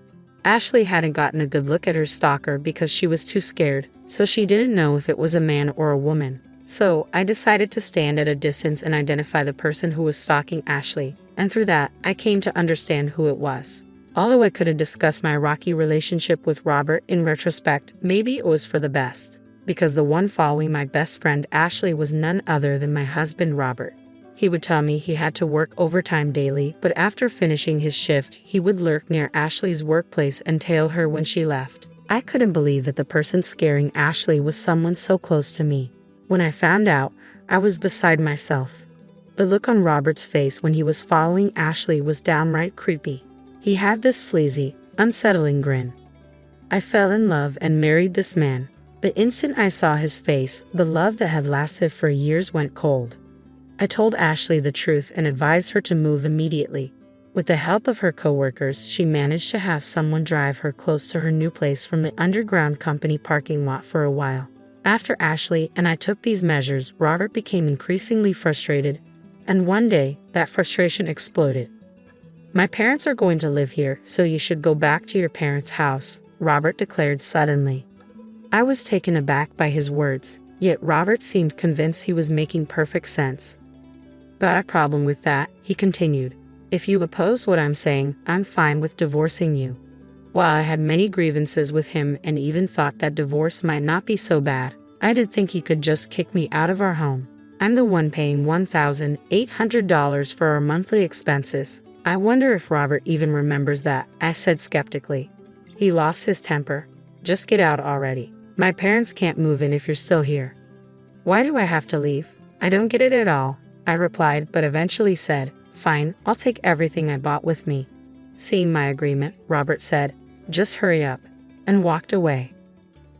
Ashley hadn't gotten a good look at her stalker because she was too scared, so she didn't know if it was a man or a woman. So I decided to stand at a distance and identify the person who was stalking Ashley, and through that, I came to understand who it was. Although I couldn't discuss my rocky relationship with Robert in retrospect, maybe it was for the best, because the one following my best friend Ashley was none other than my husband Robert. He would tell me he had to work overtime daily, but after finishing his shift, he would lurk near Ashley's workplace and tail her when she left. I couldn't believe that the person scaring Ashley was someone so close to me. When I found out, I was beside myself. The look on Robert's face when he was following Ashley was downright creepy. He had this sleazy, unsettling grin. I fell in love and married this man. The instant I saw his face, the love that had lasted for years went cold. I told Ashley the truth and advised her to move immediately. With the help of her coworkers, she managed to have someone drive her close to her new place from the underground company parking lot for a while. After Ashley and I took these measures, Robert became increasingly frustrated, and one day, that frustration exploded. My parents are going to live here, so you should go back to your parents' house, Robert declared suddenly. I was taken aback by his words, yet Robert seemed convinced he was making perfect sense. Got a problem with that, he continued. If you oppose what I'm saying, I'm fine with divorcing you. While I had many grievances with him and even thought that divorce might not be so bad, I did think he could just kick me out of our home. I'm the one paying $1,800 for our monthly expenses. I wonder if Robert even remembers that, I said skeptically. He lost his temper. Just get out already. My parents can't move in if you're still here. Why do I have to leave? I don't get it at all, I replied, but eventually said, fine, I'll take everything I bought with me. Seeing my agreement, Robert said, just hurry up, and walked away.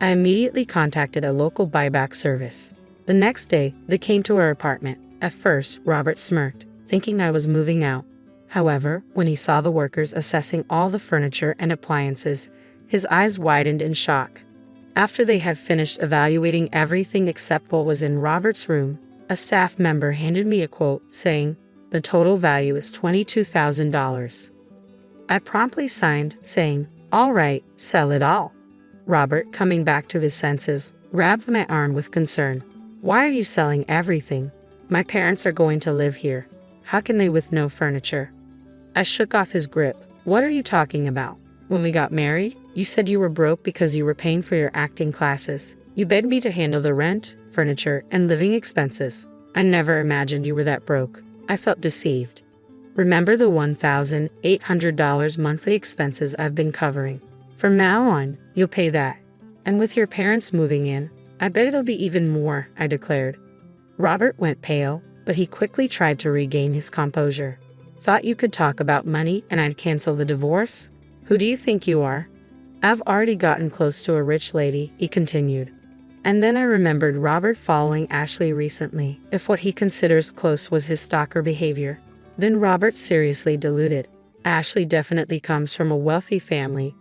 I immediately contacted a local buyback service. The next day, they came to our apartment. At first, Robert smirked, thinking I was moving out. However, when he saw the workers assessing all the furniture and appliances, his eyes widened in shock. After they had finished evaluating everything except what was in Robert's room, a staff member handed me a quote saying, the total value is $22,000. I promptly signed, saying, all right, sell it all. Robert, coming back to his senses, grabbed my arm with concern. Why are you selling everything? My parents are going to live here. How can they with no furniture? I shook off his grip. What are you talking about? When we got married, you said you were broke because you were paying for your acting classes. You begged me to handle the rent, furniture, and living expenses. I never imagined you were that broke. I felt deceived. Remember the $1,800 monthly expenses I've been covering. From now on, you'll pay that. And with your parents moving in, I bet it'll be even more, I declared. Robert went pale, but he quickly tried to regain his composure. Thought you could talk about money and I'd cancel the divorce? Who do you think you are? I've already gotten close to a rich lady, he continued. And then I remembered Robert following Ashley recently, if what he considers close was his stalker behavior. Then Robert seriously diluted. Ashley definitely comes from a wealthy family.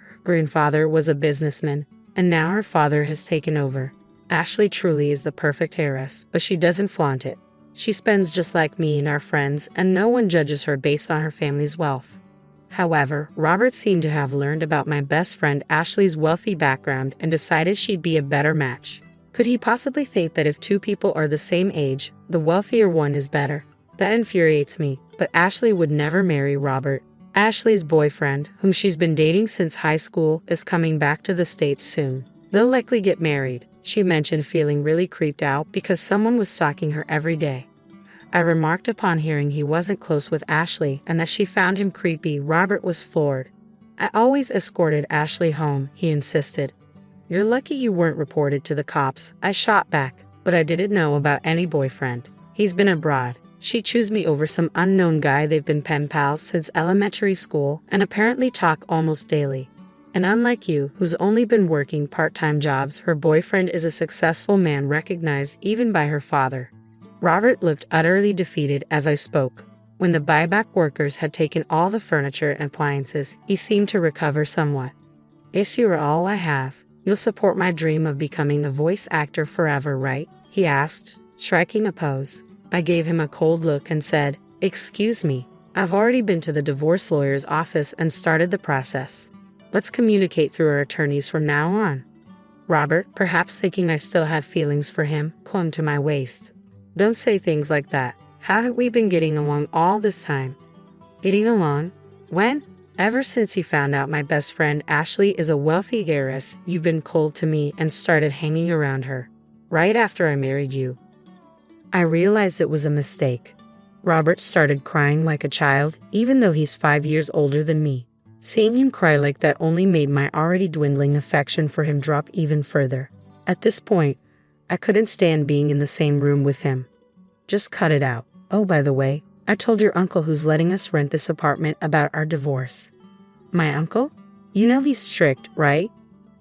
Her grandfather was a businessman, and now her father has taken over. Ashley truly is the perfect heiress, but she doesn't flaunt it. She spends just like me and our friends, and no one judges her based on her family's wealth. However, Robert seemed to have learned about my best friend Ashley's wealthy background and decided she'd be a better match. Could he possibly think that if two people are the same age, the wealthier one is better? That infuriates me, but Ashley would never marry Robert. Ashley's boyfriend, whom she's been dating since high school, is coming back to the States soon. They'll likely get married, she mentioned, feeling really creeped out because someone was stalking her every day. I remarked upon hearing he wasn't close with Ashley and that she found him creepy. Robert was floored. I always escorted Ashley home, he insisted. You're lucky you weren't reported to the cops, I shot back, but I didn't know about any boyfriend. He's been abroad. She chose me over some unknown guy. They've been pen pals since elementary school and apparently talk almost daily. And unlike you, who's only been working part-time jobs, her boyfriend is a successful man recognized even by her father. Robert looked utterly defeated as I spoke. When the buyback workers had taken all the furniture and appliances, he seemed to recover somewhat. If you are all I have, you'll support my dream of becoming a voice actor forever, right? He asked, striking a pose. I gave him a cold look and said, Excuse me, I've already been to the divorce lawyer's office and started the process. Let's communicate through our attorneys from now on. Robert, perhaps thinking I still had feelings for him, clung to my waist. Don't say things like that. How have we been getting along all this time? Getting along? When? Ever since you found out my best friend Ashley is a wealthy heiress, you've been cold to me and started hanging around her. Right after I married you. I realized it was a mistake. Robert started crying like a child, even though he's 5 years older than me. Seeing him cry like that only made my already dwindling affection for him drop even further. At this point, I couldn't stand being in the same room with him. Just cut it out. Oh, by the way, I told your uncle who's letting us rent this apartment about our divorce. My uncle? You know he's strict, right?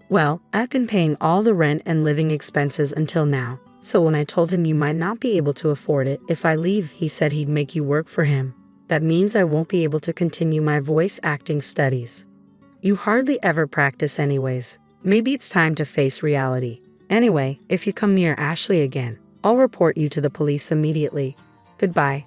Well, I've been paying all the rent and living expenses until now. So when I told him you might not be able to afford it if I leave, he said he'd make you work for him. That means I won't be able to continue my voice acting studies. You hardly ever practice anyways. Maybe it's time to face reality. Anyway, if you come near Ashley again, I'll report you to the police immediately. Goodbye.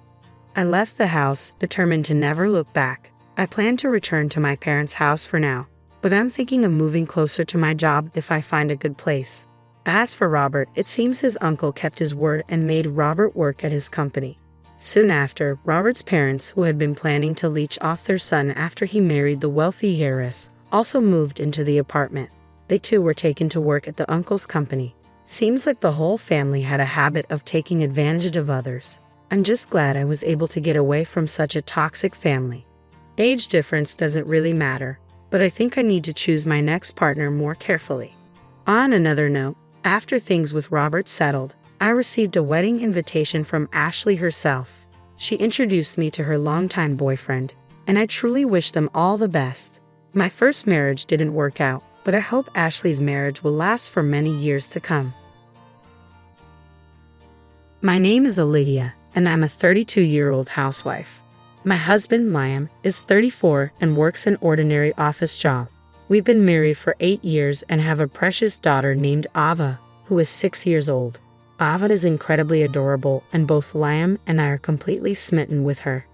I left the house, determined to never look back. I plan to return to my parents' house for now, but I'm thinking of moving closer to my job if I find a good place. As for Robert, it seems his uncle kept his word and made Robert work at his company. Soon after, Robert's parents, who had been planning to leech off their son after he married the wealthy heiress, also moved into the apartment. They too were taken to work at the uncle's company. Seems like the whole family had a habit of taking advantage of others. I'm just glad I was able to get away from such a toxic family. Age difference doesn't really matter, but I think I need to choose my next partner more carefully. On another note, after things with Robert settled, I received a wedding invitation from Ashley herself. She introduced me to her longtime boyfriend, and I truly wish them all the best. My first marriage didn't work out, but I hope Ashley's marriage will last for many years to come. My name is Olivia, and I'm a 32-year-old housewife. My husband, Liam, is 34 and works an ordinary office job. We've been married for 8 years and have a precious daughter named Ava, who is 6 years old. Ava is incredibly adorable, and both Liam and I are completely smitten with her.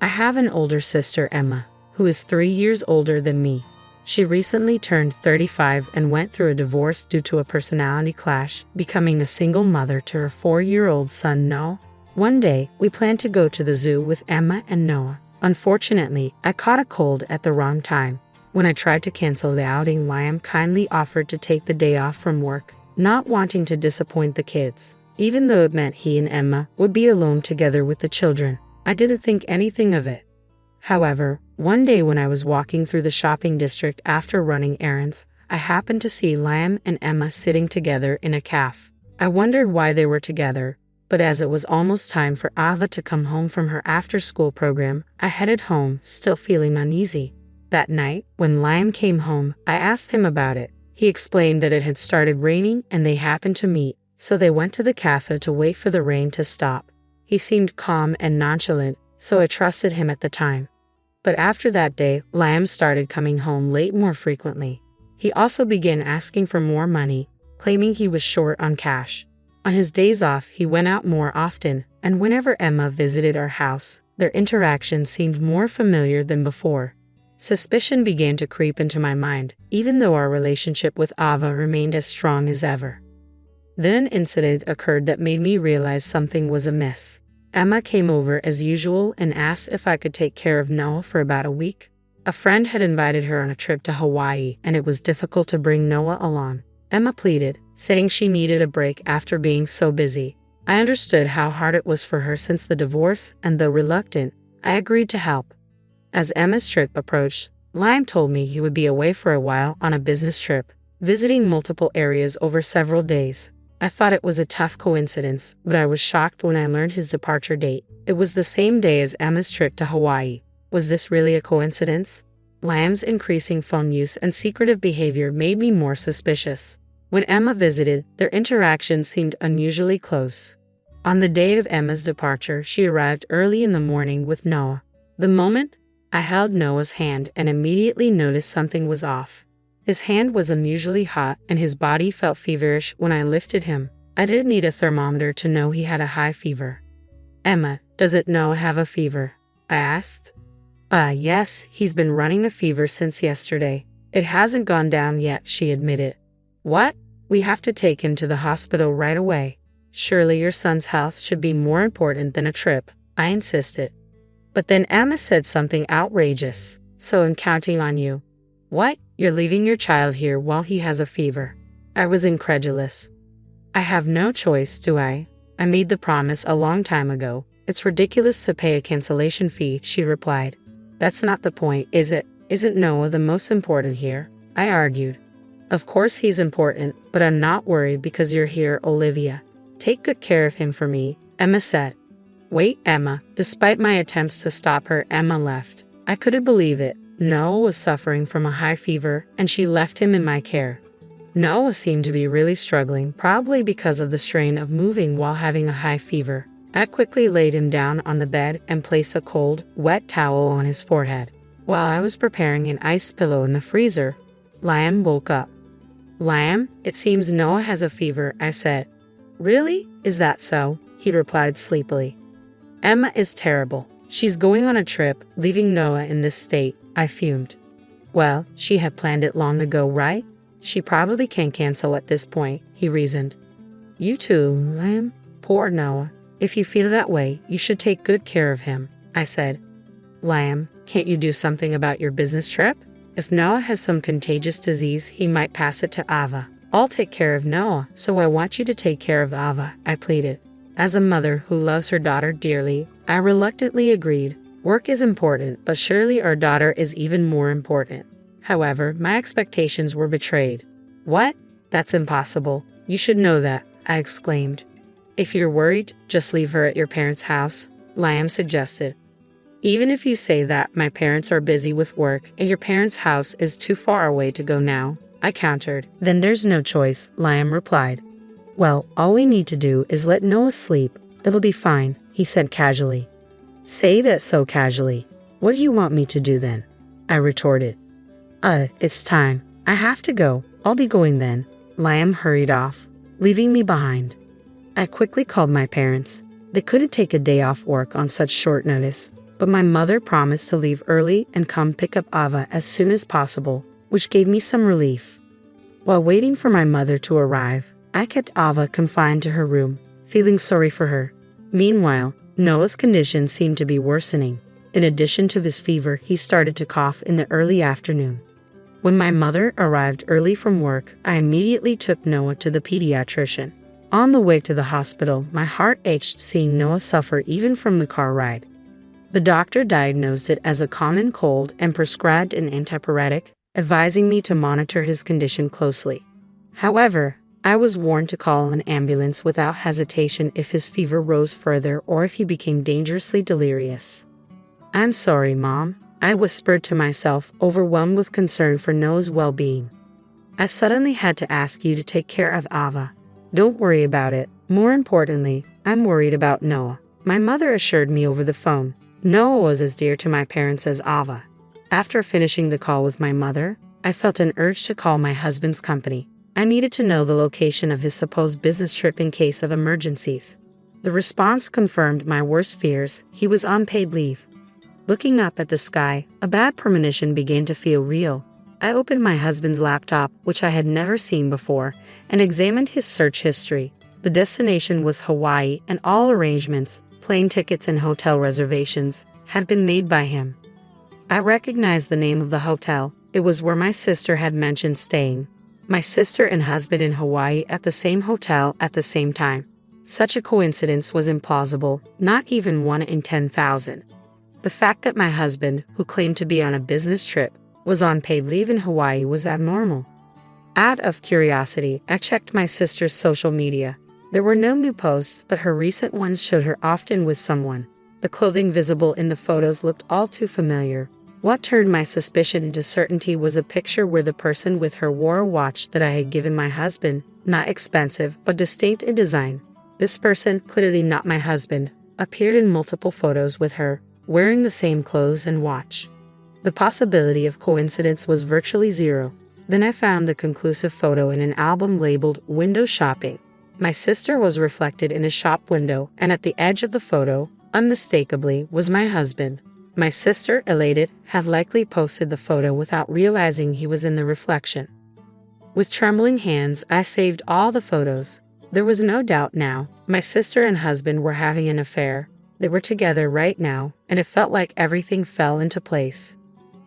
I have an older sister, Emma, who is 3 years older than me. She recently turned 35 and went through a divorce due to a personality clash, becoming a single mother to her 4-year-old son, Noah. One day, we planned to go to the zoo with Emma and Noah. Unfortunately, I caught a cold at the wrong time. When I tried to cancel the outing, Liam kindly offered to take the day off from work, not wanting to disappoint the kids. Even though it meant he and Emma would be alone together with the children, I didn't think anything of it. However, one day when I was walking through the shopping district after running errands, I happened to see Liam and Emma sitting together in a cafe. I wondered why they were together, but as it was almost time for Ava to come home from her after-school program, I headed home, still feeling uneasy. That night, when Liam came home, I asked him about it. He explained that it had started raining and they happened to meet, so they went to the cafe to wait for the rain to stop. He seemed calm and nonchalant, so I trusted him at the time. But after that day, Liam started coming home late more frequently. He also began asking for more money, claiming he was short on cash. On his days off, he went out more often, and whenever Emma visited our house, their interaction seemed more familiar than before. Suspicion began to creep into my mind, even though our relationship with Ava remained as strong as ever. Then an incident occurred that made me realize something was amiss. Emma came over as usual and asked if I could take care of Noah for about a week. A friend had invited her on a trip to Hawaii, and it was difficult to bring Noah along. Emma pleaded, saying she needed a break after being so busy. I understood how hard it was for her since the divorce, and though reluctant, I agreed to help. As Emma's trip approached, Liam told me he would be away for a while on a business trip, visiting multiple areas over several days. I thought it was a tough coincidence, but I was shocked when I learned his departure date. It was the same day as Emma's trip to Hawaii. Was this really a coincidence? Liam's increasing phone use and secretive behavior made me more suspicious. When Emma visited, their interaction seemed unusually close. On the day of Emma's departure, she arrived early in the morning with Noah. The moment I held Noah's hand and immediately noticed something was off. His hand was unusually hot and his body felt feverish when I lifted him. I didn't need a thermometer to know he had a high fever. "Emma, doesn't Noah have a fever?" I asked. Yes, he's been running a fever since yesterday. It hasn't gone down yet," she admitted. "What? We have to take him to the hospital right away. Surely your son's health should be more important than a trip," I insisted. But then Emma said something outrageous. "So I'm counting on you." "What? You're leaving your child here while he has a fever?" I was incredulous. "I have no choice, do I? I made the promise a long time ago. It's ridiculous to pay a cancellation fee," she replied. "That's not the point, is it? Isn't Noah the most important here?" I argued. "Of course he's important, but I'm not worried because you're here, Olivia. Take good care of him for me," Emma said. "Wait, Emma." Despite my attempts to stop her, Emma left. I couldn't believe it. Noah was suffering from a high fever, and she left him in my care. Noah seemed to be really struggling, probably because of the strain of moving while having a high fever. I quickly laid him down on the bed and placed a cold, wet towel on his forehead. While I was preparing an ice pillow in the freezer, Liam woke up. "Liam, it seems Noah has a fever," I said. "Really? Is that so?" he replied sleepily. "Emma is terrible. She's going on a trip, leaving Noah in this state," I fumed. "Well, she had planned it long ago, right? She probably can't cancel at this point," he reasoned. "You too, Liam. Poor Noah. If you feel that way, you should take good care of him," I said. "Liam, can't you do something about your business trip? If Noah has some contagious disease, he might pass it to Ava. I'll take care of Noah, so I want you to take care of Ava," I pleaded. As a mother who loves her daughter dearly, I reluctantly agreed. Work is important, but surely our daughter is even more important. However, my expectations were betrayed. "What? That's impossible. You should know that," I exclaimed. "If you're worried, just leave her at your parents' house," Liam suggested. "Even if you say that, my parents are busy with work and your parents' house is too far away to go now," I countered. "Then there's no choice," Liam replied. "Well, all we need to do is let Noah sleep. It'll be fine," he said casually. "Say that so casually. What do you want me to do then?" I retorted. It's time. I have to go. I'll be going then." Liam hurried off, leaving me behind. I quickly called my parents. They couldn't take a day off work on such short notice, but my mother promised to leave early and come pick up Ava as soon as possible, which gave me some relief. While waiting for my mother to arrive, I kept Ava confined to her room, feeling sorry for her. Meanwhile, Noah's condition seemed to be worsening. In addition to this fever, he started to cough in the early afternoon. When my mother arrived early from work, I immediately took Noah to the pediatrician. On the way to the hospital, my heart ached seeing Noah suffer even from the car ride. The doctor diagnosed it as a common cold and prescribed an antipyretic, advising me to monitor his condition closely. However, I was warned to call an ambulance without hesitation if his fever rose further or if he became dangerously delirious. "I'm sorry, Mom," I whispered to myself, overwhelmed with concern for Noah's well-being. "I suddenly had to ask you to take care of Ava. Don't worry about it. More importantly, I'm worried about Noah," my mother assured me over the phone. Noah was as dear to my parents as Ava. After finishing the call with my mother, I felt an urge to call my husband's company. I needed to know the location of his supposed business trip in case of emergencies. The response confirmed my worst fears. He was on paid leave. Looking up at the sky, a bad premonition began to feel real. I opened my husband's laptop, which I had never seen before, and examined his search history. The destination was Hawaii, and all arrangements, plane tickets and hotel reservations had been made by him. I recognized the name of the hotel. It was where my sister had mentioned staying. My sister and husband in Hawaii at the same hotel at the same time. Such a coincidence was implausible, not even 1 in 10,000. The fact that my husband, who claimed to be on a business trip, was on paid leave in Hawaii was abnormal. Out of curiosity, I checked my sister's social media. There were no new posts, but her recent ones showed her often with someone. The clothing visible in the photos looked all too familiar. What turned my suspicion into certainty was a picture where the person with her wore a watch that I had given my husband, not expensive, but distinct in design. This person, clearly not my husband, appeared in multiple photos with her, wearing the same clothes and watch. The possibility of coincidence was virtually zero. Then I found the conclusive photo in an album labeled Window Shopping. My sister was reflected in a shop window, and at the edge of the photo, unmistakably, was my husband. My sister, elated, had likely posted the photo without realizing he was in the reflection. With trembling hands, I saved all the photos. There was no doubt now. My sister and husband were having an affair. They were together right now, and it felt like everything fell into place.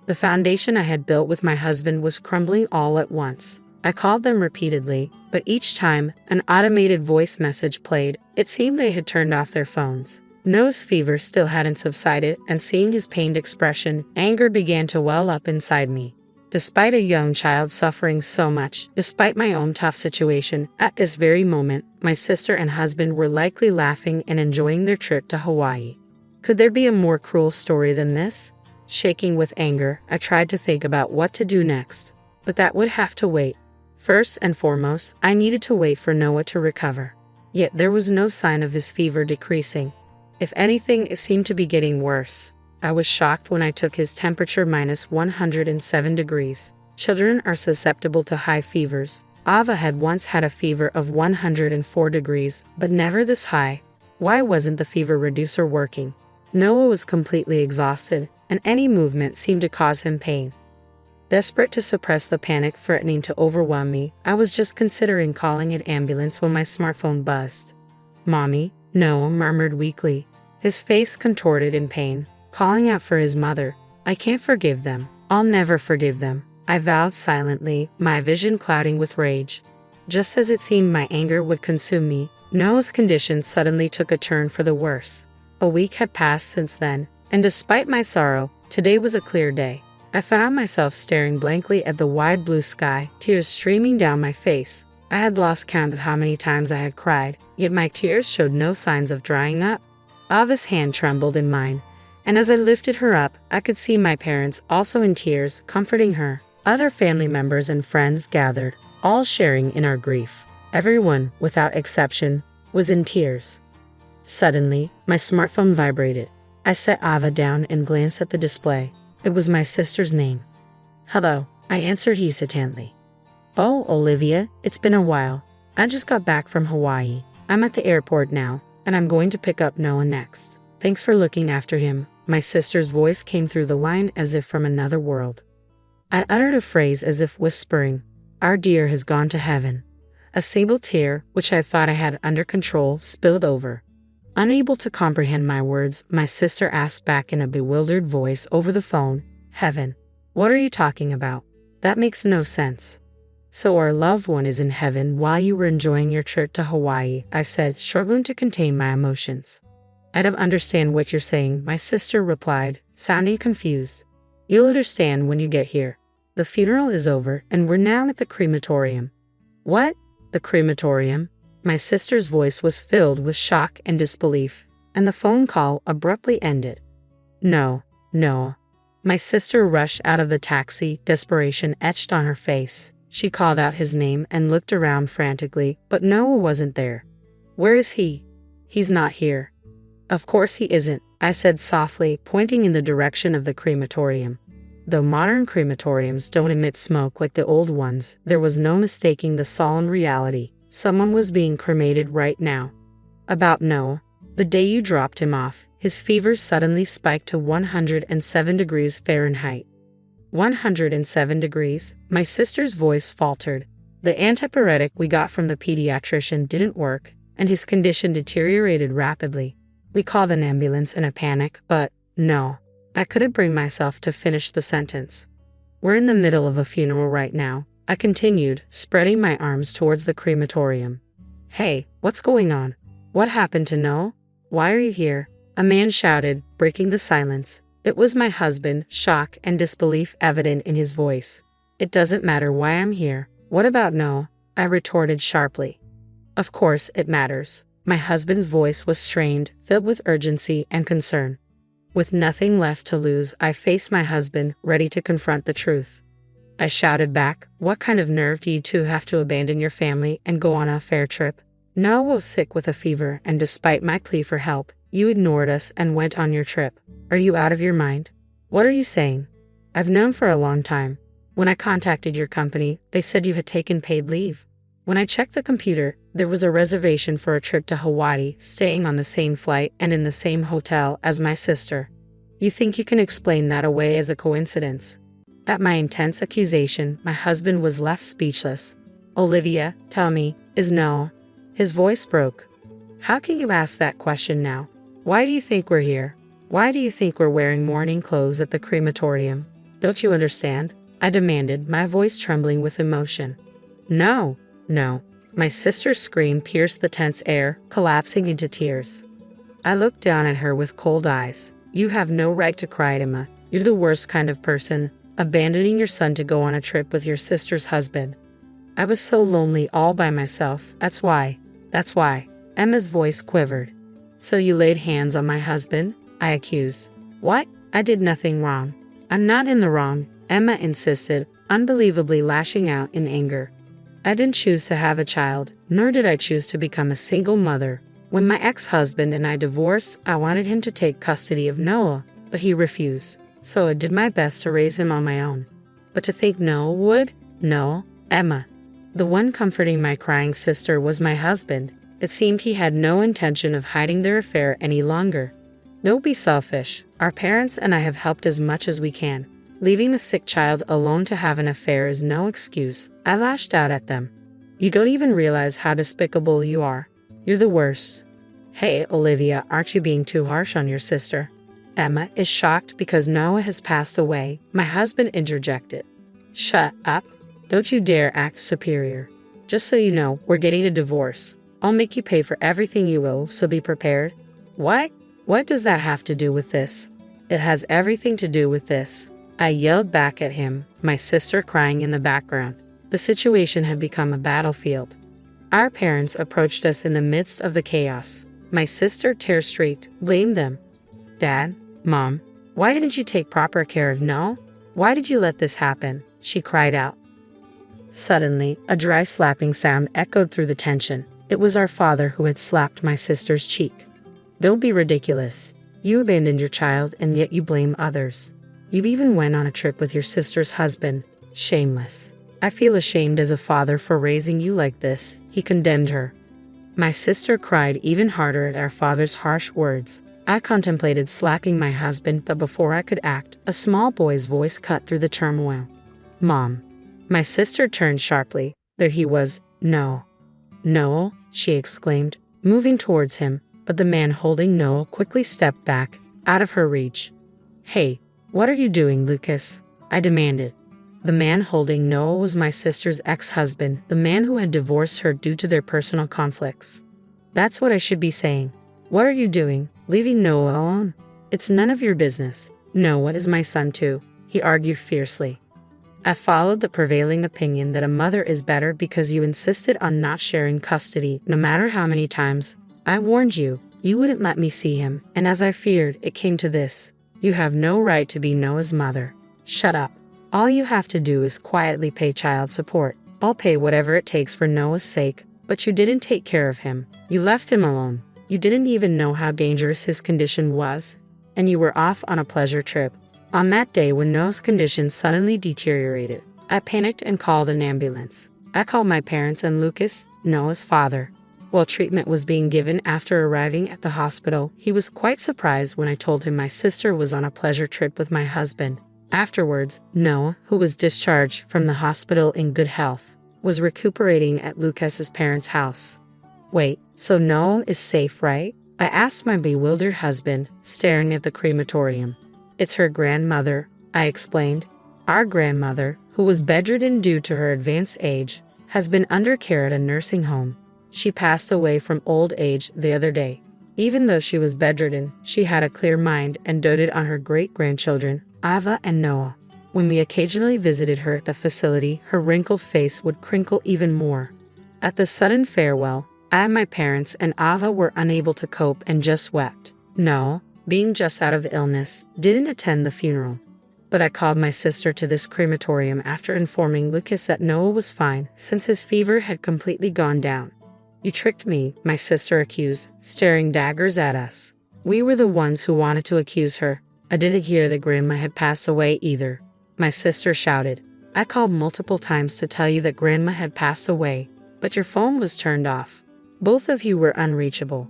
The foundation I had built with my husband was crumbling all at once. I called them repeatedly, but each time an automated voice message played, it seemed they had turned off their phones. Noah's fever still hadn't subsided, and seeing his pained expression, anger began to well up inside me. Despite a young child suffering so much, despite my own tough situation, at this very moment, my sister and husband were likely laughing and enjoying their trip to Hawaii. Could there be a more cruel story than this? Shaking with anger, I tried to think about what to do next, but that would have to wait. First and foremost, I needed to wait for Noah to recover. Yet there was no sign of his fever decreasing. If anything, it seemed to be getting worse. I was shocked when I took his temperature minus 107 degrees. Children are susceptible to high fevers. Ava had once had a fever of 104 degrees, but never this high. Why wasn't the fever reducer working? Noah was completely exhausted, and any movement seemed to cause him pain. Desperate to suppress the panic threatening to overwhelm me, I was just considering calling an ambulance when my smartphone buzzed. "Mommy," Noah murmured weakly, his face contorted in pain, calling out for his mother. "I can't forgive them. I'll never forgive them," I vowed silently, my vision clouding with rage. Just as it seemed my anger would consume me, Noah's condition suddenly took a turn for the worse. A week had passed since then, and despite my sorrow, today was a clear day. I found myself staring blankly at the wide blue sky, tears streaming down my face. I had lost count of how many times I had cried, yet my tears showed no signs of drying up. Ava's hand trembled in mine, and as I lifted her up, I could see my parents also in tears, comforting her. Other family members and friends gathered, all sharing in our grief. Everyone, without exception, was in tears. Suddenly, my smartphone vibrated. I set Ava down and glanced at the display. It was my sister's name. "Hello," I answered hesitantly. "Oh, Olivia, it's been a while. I just got back from Hawaii. I'm at the airport now, and I'm going to pick up Noah next. Thanks for looking after him." My sister's voice came through the line as if from another world. I uttered a phrase as if whispering, "Our dear has gone to heaven." A single tear, which I thought I had under control, spilled over. Unable to comprehend my words, my sister asked back in a bewildered voice over the phone, "Heaven? What are you talking about? That makes no sense." "So our loved one is in heaven while you were enjoying your trip to Hawaii," I said, struggling to contain my emotions. "I don't understand what you're saying," my sister replied, sounding confused. "You'll understand when you get here. The funeral is over, and we're now at the crematorium." "What? The crematorium?" My sister's voice was filled with shock and disbelief, and the phone call abruptly ended. "No, no." My sister rushed out of the taxi, desperation etched on her face. She called out his name and looked around frantically, but Noah wasn't there. "Where is he?" "He's not here." "Of course he isn't," I said softly, pointing in the direction of the crematorium. Though modern crematoriums don't emit smoke like the old ones, there was no mistaking the solemn reality. Someone was being cremated right now. "About Noah. The day you dropped him off, his fever suddenly spiked to 107 degrees Fahrenheit. 107 degrees? My sister's voice faltered. The antipyretic we got from the pediatrician didn't work, and his condition deteriorated rapidly. We called an ambulance in a panic, but no. I couldn't bring myself to finish the sentence. We're in the middle of a funeral right now, I continued, spreading my arms towards the crematorium. Hey, what's going on? What happened to Noah? Why are you here? A man shouted, breaking the silence. It was my husband, shock and disbelief evident in his voice. It doesn't matter why I'm here. What about Noah? I retorted sharply. Of course it matters. My husband's voice was strained, filled with urgency and concern. With nothing left to lose, I faced my husband, ready to confront the truth. I shouted back, what kind of nerve do you two have to abandon your family and go on a fair trip? Noah was sick with a fever, and despite my plea for help, you ignored us and went on your trip. Are you out of your mind? What are you saying? I've known for a long time. When I contacted your company, they said you had taken paid leave. When I checked the computer, there was a reservation for a trip to Hawaii, staying on the same flight and in the same hotel as my sister. You think you can explain that away as a coincidence? At my intense accusation, my husband was left speechless. Olivia, tell me, is Noah? His voice broke. How can you ask that question now? Why do you think we're here? Why do you think we're wearing mourning clothes at the crematorium? Don't you understand? I demanded, my voice trembling with emotion. No. My sister's scream pierced the tense air, collapsing into tears. I looked down at her with cold eyes. You have no right to cry, Emma. You're the worst kind of person, abandoning your son to go on a trip with your sister's husband. I was so lonely all by myself. That's why. Emma's voice quivered. So you laid hands on my husband? I accused. What? I did nothing wrong. I'm not in the wrong, Emma insisted, unbelievably lashing out in anger. I didn't choose to have a child, nor did I choose to become a single mother. When my ex-husband and I divorced, I wanted him to take custody of Noah, but he refused, so I did my best to raise him on my own. But to think Noah would? No, Emma. The one comforting my crying sister was my husband. It seemed he had no intention of hiding their affair any longer. Don't be selfish. Our parents and I have helped as much as we can. Leaving the sick child alone to have an affair is no excuse. I lashed out at them. You don't even realize how despicable you are. You're the worst. Hey, Olivia, aren't you being too harsh on your sister? Emma is shocked because Noah has passed away, my husband interjected. Shut up. Don't you dare act superior. Just so you know, we're getting a divorce. I'll make you pay for everything you owe, so be prepared. What? What does that have to do with this? It has everything to do with this. I yelled back at him, my sister crying in the background. The situation had become a battlefield. Our parents approached us in the midst of the chaos. My sister, tear-streaked, blamed them. Dad, Mom, why didn't you take proper care of Noah? Why did you let this happen? She cried out. Suddenly, a dry slapping sound echoed through the tension. It was our father who had slapped my sister's cheek. Don't be ridiculous. You abandoned your child and yet you blame others. You even went on a trip with your sister's husband. Shameless. I feel ashamed as a father for raising you like this, he condemned her. My sister cried even harder at our father's harsh words. I contemplated slapping my husband, but before I could act, a small boy's voice cut through the turmoil. Mom. My sister turned sharply. There he was. No. Noah, she exclaimed, moving towards him, but the man holding Noah quickly stepped back, out of her reach. Hey, what are you doing, Lucas? I demanded. The man holding Noah was my sister's ex-husband, the man who had divorced her due to their personal conflicts. That's what I should be saying. What are you doing, leaving Noah alone? It's none of your business. Noah is my son too, he argued fiercely. I followed the prevailing opinion that a mother is better because you insisted on not sharing custody, no matter how many times. I warned you, you wouldn't let me see him, and as I feared, it came to this. You have no right to be Noah's mother. Shut up. All you have to do is quietly pay child support. I'll pay whatever it takes for Noah's sake, but you didn't take care of him. You left him alone. You didn't even know how dangerous his condition was, and you were off on a pleasure trip. On that day when Noah's condition suddenly deteriorated, I panicked and called an ambulance. I called my parents and Lucas, Noah's father. While treatment was being given after arriving at the hospital, he was quite surprised when I told him my sister was on a pleasure trip with my husband. Afterwards, Noah, who was discharged from the hospital in good health, was recuperating at Lucas's parents' house. Wait, so Noah is safe, right? I asked my bewildered husband, staring at the crematorium. It's her grandmother, I explained. Our grandmother, who was bedridden due to her advanced age, has been under care at a nursing home. She passed away from old age the other day. Even though she was bedridden, she had a clear mind and doted on her great-grandchildren, Ava and Noah. When we occasionally visited her at the facility, her wrinkled face would crinkle even more. At the sudden farewell, I and my parents and Ava were unable to cope and just wept. Noah, being just out of illness, didn't attend the funeral. But I called my sister to this crematorium after informing Lucas that Noah was fine since his fever had completely gone down. You tricked me, my sister accused, staring daggers at us. We were the ones who wanted to accuse her. I didn't hear that Grandma had passed away either, my sister shouted. I called multiple times to tell you that Grandma had passed away, but your phone was turned off. Both of you were unreachable.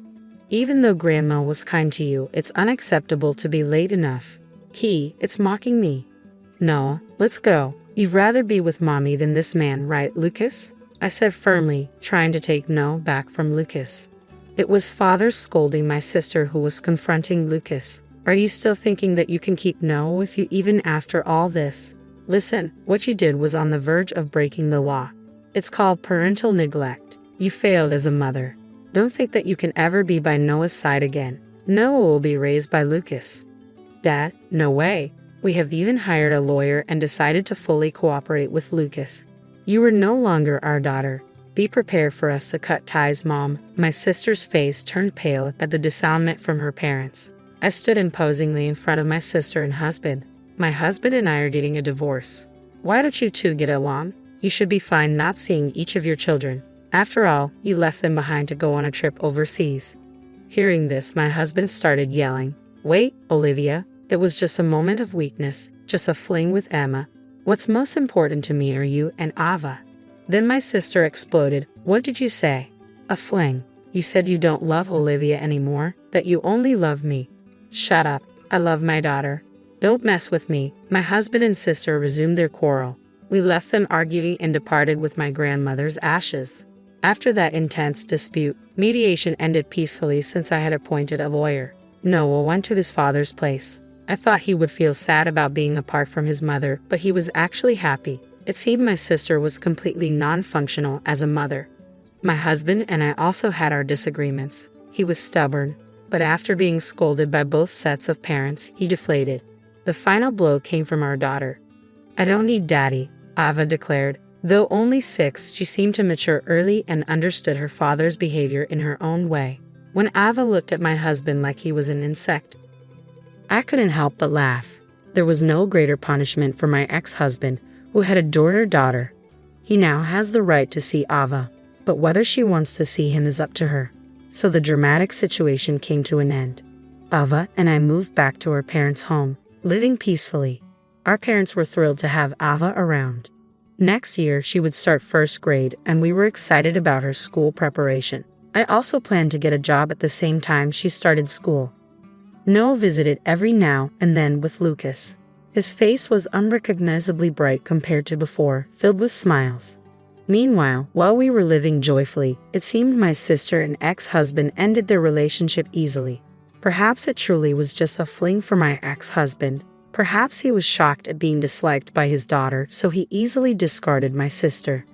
Even though Grandma was kind to you, it's unacceptable to be late enough. Key, it's mocking me. No, let's go. You'd rather be with Mommy than this man, right, Lucas? I said firmly, trying to take no back from Lucas. It was father scolding my sister who was confronting Lucas. Are you still thinking that you can keep no with you even after all this? Listen, what you did was on the verge of breaking the law. It's called parental neglect. You failed as a mother. Don't think that you can ever be by Noah's side again. Noah will be raised by Lucas. Dad, no way. We have even hired a lawyer and decided to fully cooperate with Lucas. You are no longer our daughter. Be prepared for us to cut ties, Mom. My sister's face turned pale at the disavowal from her parents. I stood imposingly in front of my sister and husband. My husband and I are getting a divorce. Why don't you two get along? You should be fine not seeing each of your children. After all, you left them behind to go on a trip overseas. Hearing this, my husband started yelling. Wait, Olivia. It was just a moment of weakness, just a fling with Emma. What's most important to me are you and Ava. Then my sister exploded. What did you say? A fling. You said you don't love Olivia anymore, that you only love me. Shut up. I love my daughter. Don't mess with me. My husband and sister resumed their quarrel. We left them arguing and departed with my grandmother's ashes. After that intense dispute, mediation ended peacefully since I had appointed a lawyer. Noah went to his father's place. I thought he would feel sad about being apart from his mother, but he was actually happy. It seemed my sister was completely non-functional as a mother. My husband and I also had our disagreements. He was stubborn, but after being scolded by both sets of parents, he deflated. The final blow came from our daughter. I don't need daddy, Ava declared. Though only 6, she seemed to mature early and understood her father's behavior in her own way. When Ava looked at my husband like he was an insect, I couldn't help but laugh. There was no greater punishment for my ex-husband, who had adored her daughter. He now has the right to see Ava, but whether she wants to see him is up to her. So the dramatic situation came to an end. Ava and I moved back to our parents' home, living peacefully. Our parents were thrilled to have Ava around. Next year, she would start 1st grade, and we were excited about her school preparation. I also planned to get a job at the same time she started school. Noah visited every now and then with Lucas. His face was unrecognizably bright compared to before, filled with smiles. Meanwhile, while we were living joyfully, it seemed my sister and ex-husband ended their relationship easily. Perhaps it truly was just a fling for my ex-husband. Perhaps he was shocked at being disliked by his daughter, so he easily discarded my sister.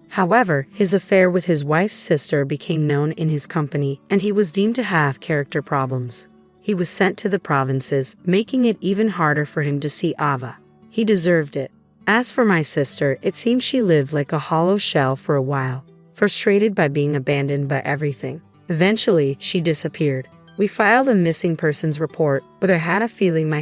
However, his affair with his wife's sister became known in his company, and he was deemed to have character problems. He was sent to the provinces, making it even harder for him to see Ava. He deserved it. As for my sister, it seemed she lived like a hollow shell for a while, frustrated by being abandoned by everything. Eventually, she disappeared. We filed a missing persons report, but I had a feeling my